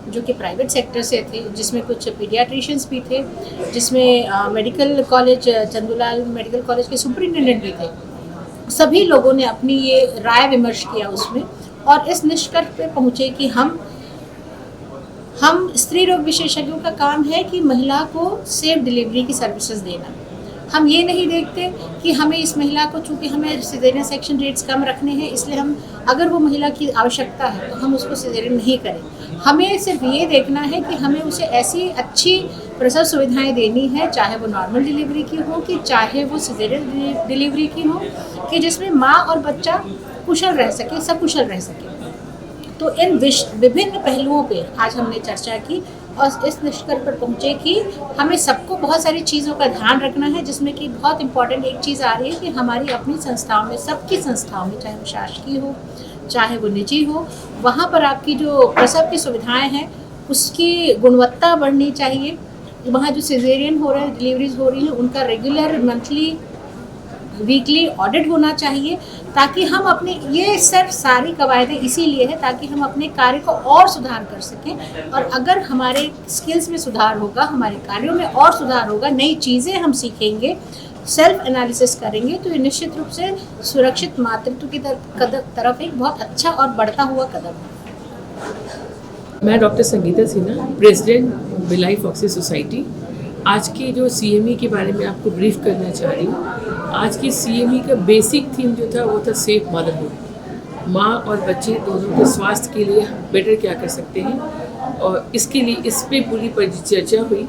जो कि प्राइवेट सेक्टर से थे, जिसमें कुछ पीडियाट्रिशियंस भी थे, जिसमें medical college Chandulal medical college के सुपरिटेंडेंट भी थे। सभी लोगों ने अपनी ये राय विमर्श किया उसमें, और इस निष्कर्ष पे पहुँचे कि हम स्त्री रोग विशेषज्ञों का काम है कि महिला को सेफ डिलीवरी की सर्विसेज देना। हम ये नहीं देखते कि हमें इस महिला को, चूँकि हमें सिजेरियन सेक्शन रेट्स कम रखने हैं, इसलिए हम अगर वो महिला की आवश्यकता है तो हम उसको सिजेरियन नहीं करें। हमें सिर्फ ये देखना है कि हमें उसे ऐसी अच्छी प्रसव सुविधाएं देनी है, चाहे वो नॉर्मल डिलीवरी की हो कि चाहे वो सिजेरियन डिलीवरी की हो, कि जिसमें माँ और बच्चा कुशल रह सके, सकुशल रह सके। तो इन विभिन्न पहलुओं पे आज हमने चर्चा की और इस निष्कर्ष पर पहुँचे कि हमें सबको बहुत सारी चीज़ों का ध्यान रखना है, जिसमें कि बहुत इंपॉर्टेंट एक चीज़ आ रही है कि हमारी अपनी संस्थाओं में, सबकी संस्थाओं में, चाहे वो शासकीय हो चाहे वो निजी हो, वहाँ पर आपकी जो प्रसव की सुविधाएं हैं उसकी गुणवत्ता बढ़नी चाहिए। वहाँ जो सिजेरियन हो रहे हैं, डिलीवरीज हो रही हैं, उनका रेगुलर मंथली वीकली ऑडिट होना चाहिए, ताकि हम अपने, ये सिर्फ सारी कवायदें इसीलिए है ताकि हम अपने कार्य को और सुधार कर सकें। और अगर हमारे स्किल्स में सुधार होगा, हमारे कार्यों में और सुधार होगा, नई चीज़ें हम सीखेंगे, सेल्फ एनालिसिस करेंगे, तो ये निश्चित रूप से सुरक्षित मातृत्व की तरफ एक बहुत अच्छा और बढ़ता हुआ कदम है। मैं doctor Sangeeta Sinha, president Bhilai FOGSI society. आज की जो CME के बारे में आपको ब्रीफ करना चाह रही हूँ। आज की CME का बेसिक थीम जो था वो था सेफ मदरहुड। माँ और बच्चे दोनों के स्वास्थ्य के लिए बेटर क्या कर सकते हैं, और इसके लिए इस पर पूरी परिचर्चा हुई।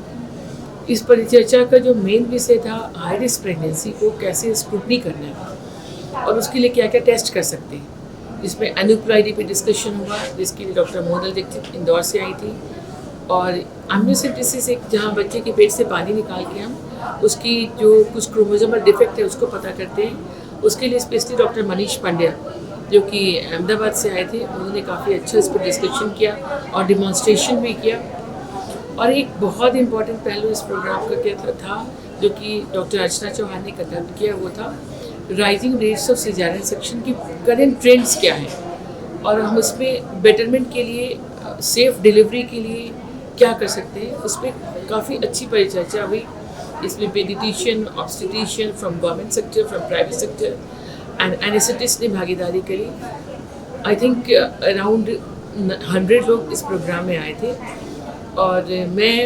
इस परिचर्चा का जो मेन विषय था, हाई रिस्क प्रेगनेंसी को कैसे स्क्रूटनी करना है और उसके लिए क्या क्या टेस्ट कर सकते हैं। इसमें एनुप्लाइडी पे डिस्कशन हुआ, जिसके लिए डॉक्टर मोदल दीक्षित इंदौर से आई थी, और एम्नियोसेप्टिसिस, एक जहाँ बच्चे के पेट से पानी निकाल के हम उसकी जो कुछ क्रोमोसोमल डिफेक्ट है उसको पता करते हैं। उसके लिए स्पेशली डॉक्टर मनीष पांड्या जो कि अहमदाबाद से आए थे, उन्होंने काफ़ी अच्छा इस पर डिस्कशन किया और डिमॉन्स्ट्रेशन भी किया। और एक बहुत इंपॉर्टेंट पहलू इस प्रोग्राम का क्या था, जो कि डॉक्टर अर्चना चौहान ने कंडक्ट किया, वो था rising rates of caesarean section की करेंट ट्रेंड्स क्या हैं और हम उसमें बेटरमेंट के लिए, सेफ डिलीवरी के लिए क्या कर सकते हैं। उस पर काफ़ी अच्छी परिचर्चा हुई। इसमें paediatrician, obstetrician from government sector, from private sector and anaesthetist ने भागीदारी करी। आई थिंक अराउंड 100 लोग इस प्रोग्राम में आए थे, और मैं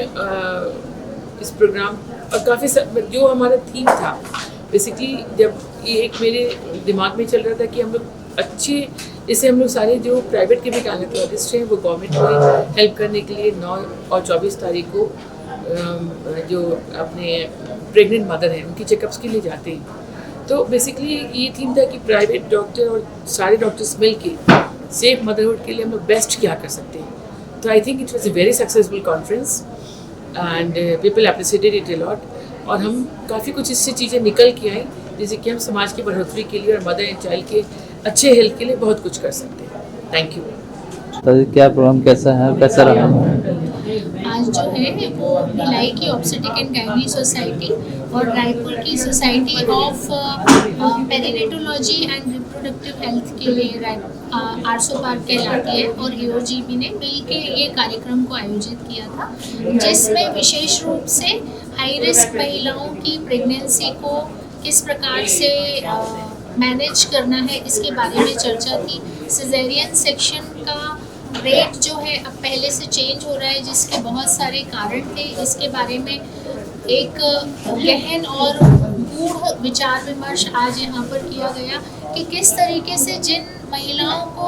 इस प्रोग्राम और काफ़ी जो हमारा थीम था बेसिकली, जब ये एक मेरे दिमाग में चल रहा था कि हम लोग अच्छे इससे हम लोग सारे जो प्राइवेट के भी गायनेकोलॉजिस्ट हैं वो गवर्नमेंट में हेल्प करने के लिए 9 और 24 तारीख को जो अपने प्रेग्नेंट मदर हैं उनकी चेकअप्स के लिए जाते हैं। तो बेसिकली ये थीम था कि प्राइवेट डॉक्टर और सारे डॉक्टर्स मिल के सेफ मदरहुड के लिए हम लोग बेस्ट क्या कर सकते हैं। तो I think it was a very successful conference and people appreciated it a lot. और हम काफ़ी कुछ इससे चीज़ें निकल के आई जैसे कि हम समाज की बढ़ोतरी के लिए और मदर एंड चाइल्ड के अच्छे हेल्थ के लिए बहुत कुछ कर सकते हैं। Thank you. तो क्या प्रोग्राम कैसा है, कैसा रहा? आज जो है वो भिलाई की ऑब्स्टेट्रिक एंड गायनी सोसाइटी और रायपुर की society of perinatology and reproductive health के लिए आरसो पार्क कहलाती है और AOGB ने मिलके ये कार्यक्रम को आयोजित किया था, जिसमें विशेष रूप से हाई रिस्क महिलाओं की प्रेगनेंसी को किस प्रकार से मैनेज करना है इसके बारे में चर्चा थी। सिजेरियन सेक्शन का रेट जो है अब पहले से चेंज हो रहा है, जिसके बहुत सारे कारण थे। इसके बारे में एक गहन और गूढ़ विचार विमर्श आज यहाँ पर किया गया कि किस तरीके से जिन महिलाओं को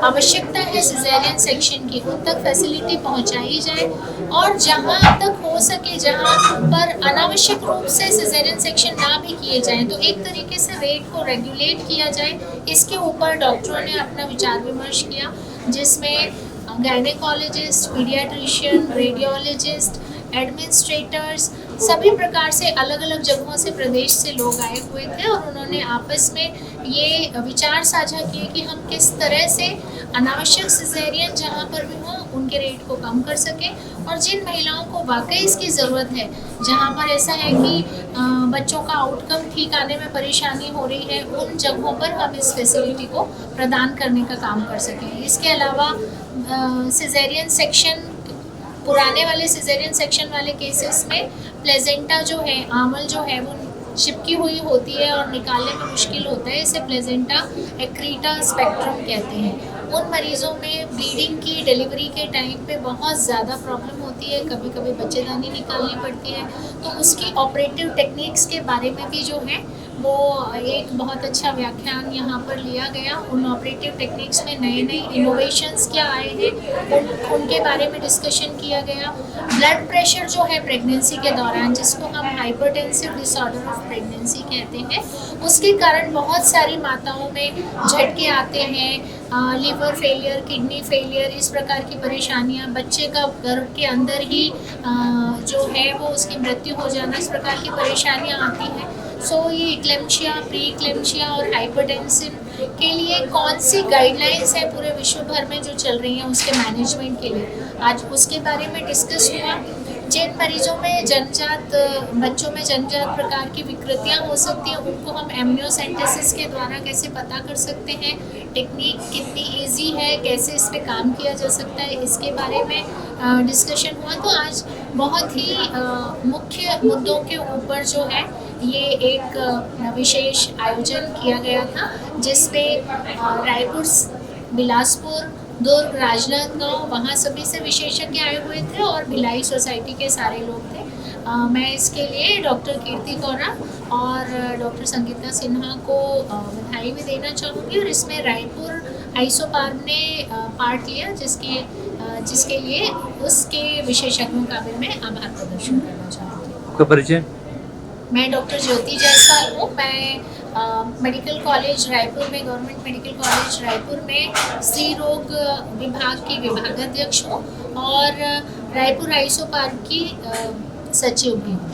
आवश्यकता है सिजेरियन सेक्शन की उन तक फैसिलिटी पहुँचाई जाए और जहाँ तक हो सके जहाँ पर अनावश्यक रूप से सिजेरियन सेक्शन ना भी किए जाएं तो एक तरीके से रेट को रेगुलेट किया जाए। इसके ऊपर डॉक्टरों ने अपना विचार विमर्श किया, जिसमें गायनेकोलॉजिस्ट, पीडियाट्रिशियन, रेडियोलॉजिस्ट, एडमिनिस्ट्रेटर्स सभी प्रकार से अलग अलग जगहों से प्रदेश से लोग आए हुए थे और उन्होंने आपस में ये विचार साझा किए कि हम किस तरह से अनावश्यक सिजेरियन जहाँ पर भी हो उनके रेट को कम कर सकें और जिन महिलाओं को वाकई इसकी ज़रूरत है, जहाँ पर ऐसा है कि बच्चों का आउटकम ठीक आने में परेशानी हो रही है, उन जगहों पर हम इस फैसिलिटी को प्रदान करने का काम कर सकें। इसके अलावा सिजेरियन सेक्शन, पुराने वाले सिजेरियन सेक्शन वाले केसेस में प्लेजेंटा जो है, आंवल जो है वो चिपकी हुई होती है और निकालने में मुश्किल होता है, इसे प्लेजेंटा एक्रीटा स्पेक्ट्रम कहते हैं। उन मरीज़ों में ब्लीडिंग की डिलीवरी के टाइम पे बहुत ज़्यादा प्रॉब्लम होती है, कभी कभी बच्चेदानी निकालनी पड़ती है, तो उसकी ऑपरेटिव टेक्निक्स के बारे में भी जो है वो एक बहुत अच्छा व्याख्यान यहाँ पर लिया गया। उन ऑपरेटिव टेक्निक्स में नए नए इनोवेशंस क्या आए हैं उनके बारे में डिस्कशन किया गया। ब्लड प्रेशर जो है प्रेगनेंसी के दौरान, जिसको हम हाइपरटेंसिव डिसऑर्डर ऑफ प्रेगनेंसी कहते हैं, उसके कारण बहुत सारी माताओं में झटके आते हैं, लीवर फेलियर, किडनी फेलियर, इस प्रकार की परेशानियां, बच्चे का गर्भ के अंदर ही जो है वो उसकी मृत्यु हो जाना, इस प्रकार की परेशानियां आती हैं। सो ये इक्लेम्शिया, प्री इक्लेम्शिया और हाइपरटेंशन के लिए कौन सी गाइडलाइंस है पूरे विश्व भर में जो चल रही हैं उसके मैनेजमेंट के लिए, आज उसके बारे में डिस्कस हुआ। जिन मरीजों में जन्मजात, बच्चों में जन्मजात प्रकार की विकृतियां हो सकती हैं, उनको हम एमनियोसेंटेसिस के द्वारा कैसे पता कर सकते हैं, टेक्निक कितनी इजी है, कैसे इस पे काम किया जा सकता है, इसके बारे में डिस्कशन हुआ। तो आज बहुत ही मुख्य मुद्दों के ऊपर जो है ये एक विशेष आयोजन किया गया था, जिसमें रायपुर, बिलासपुर, दुर्ग, राजनांदगांव, वहाँ सभी से विशेषज्ञ आए हुए थे और भिलाई सोसाइटी के सारे लोग थे। मैं इसके लिए डॉक्टर कीर्ति गौरा और डॉक्टर संगीता सिन्हा को बधाई भी देना चाहूँगी और इसमें रायपुर आइसोपार्म ने पार्ट लिया, जिसके लिए उसके विशेषज्ञों का भी मैं आभार प्रदर्शन करना चाहूँगी। आपका परिचय? मैं डॉक्टर ज्योति जायसवाल हूँ। मैं मेडिकल कॉलेज रायपुर में, गवर्नमेंट मेडिकल कॉलेज रायपुर में स्त्री रोग विभाग की विभागाध्यक्ष हूँ और रायपुर आइसोपार्म की सचिव भी हूँ।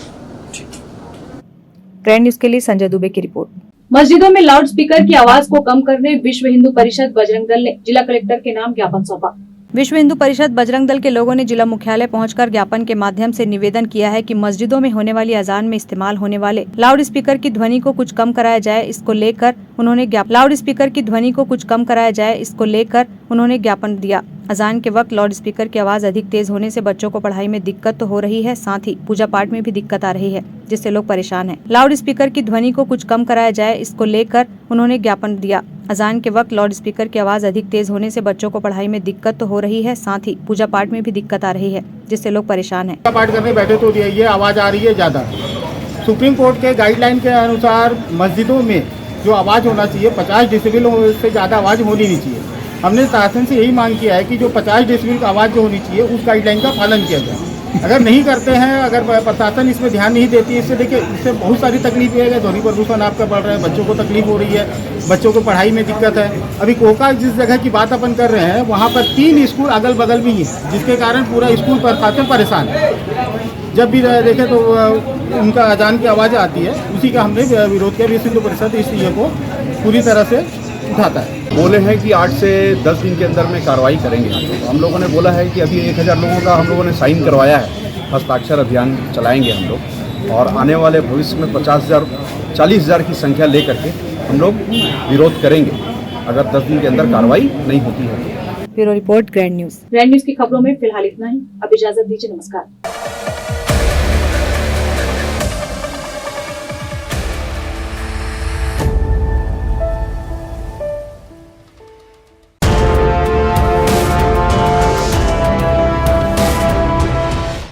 ग्रैंड न्यूज के लिए संजय दुबे की रिपोर्ट। मस्जिदों में लाउड स्पीकर की आवाज को कम करने विश्व हिंदू परिषद बजरंग दल ने जिला कलेक्टर के नाम ज्ञापन सौंपा। विश्व हिंदू परिषद बजरंग दल के लोगों ने जिला मुख्यालय पहुंचकर ज्ञापन के माध्यम से निवेदन किया है कि मस्जिदों में होने वाली अजान में इस्तेमाल होने वाले लाउड स्पीकर की ध्वनि को कुछ कम कराया जाए। इसको लेकर उन्होंने ज्ञापन दिया। अजान के वक्त लाउड स्पीकर की आवाज अधिक तेज होने से बच्चों को पढ़ाई में दिक्कत तो हो रही है, साथ ही पूजा पाठ में भी दिक्कत आ रही है, जिससे लोग परेशान हैं। लाउड स्पीकर की ध्वनि को कुछ कम कराया जाए, इसको लेकर उन्होंने ज्ञापन दिया। अजान के वक्त लाउड स्पीकर की आवाज अधिक तेज होने से बच्चों को पढ़ाई में दिक्कत तो हो रही है, साथ ही पूजा पाठ में भी दिक्कत आ रही है, जिससे लोग परेशान हैं। पूजा पाठ करने बैठे तो ये आवाज आ रही है ज्यादा। सुप्रीम कोर्ट के गाइडलाइन के अनुसार मस्जिदों में जो आवाज होना चाहिए 50 डेसिबल से ज्यादा आवाज होनी नहीं चाहिए। हमने शासन से यही मांग किया है कि जो 50 डेसिबल की आवाज़ जो होनी चाहिए उस गाइडलाइन का पालन किया जाए। अगर नहीं करते हैं, अगर प्रशासन इसमें ध्यान नहीं देती है, इससे देखिए इससे बहुत सारी तकलीफ है। ध्वनि प्रदूषण आपका बढ़ रहा है, बच्चों को तकलीफ हो रही है, बच्चों को पढ़ाई में दिक्कत है। अभी कोका जिस जगह की बात अपन कर रहे हैं वहाँ पर 3 स्कूल अगल बगल भी हैं, जिसके कारण पूरा स्कूल प्रशासन परेशान है। जब भी देखें तो उनका अजान की आवाज़ आती है, उसी का हमने विरोध किया। विश्व हिंदू परिषद इस चीज़ को पूरी तरह से उठाता है। बोले हैं कि 8 से 10 दिन के अंदर में कार्रवाई करेंगे। तो हम लोगों ने बोला है कि अभी 1000 लोगों का हम लोगों ने साइन करवाया है, हस्ताक्षर अभियान चलाएंगे हम लोग, और आने वाले भविष्य में 50,000 40,000 की संख्या लेकर के हम लोग विरोध करेंगे अगर 10 दिन के अंदर कार्रवाई नहीं होती है। Bureau report, grand news. Grand news की खबरों में फिलहाल इतना ही। अब इजाजत दीजिए, नमस्कार।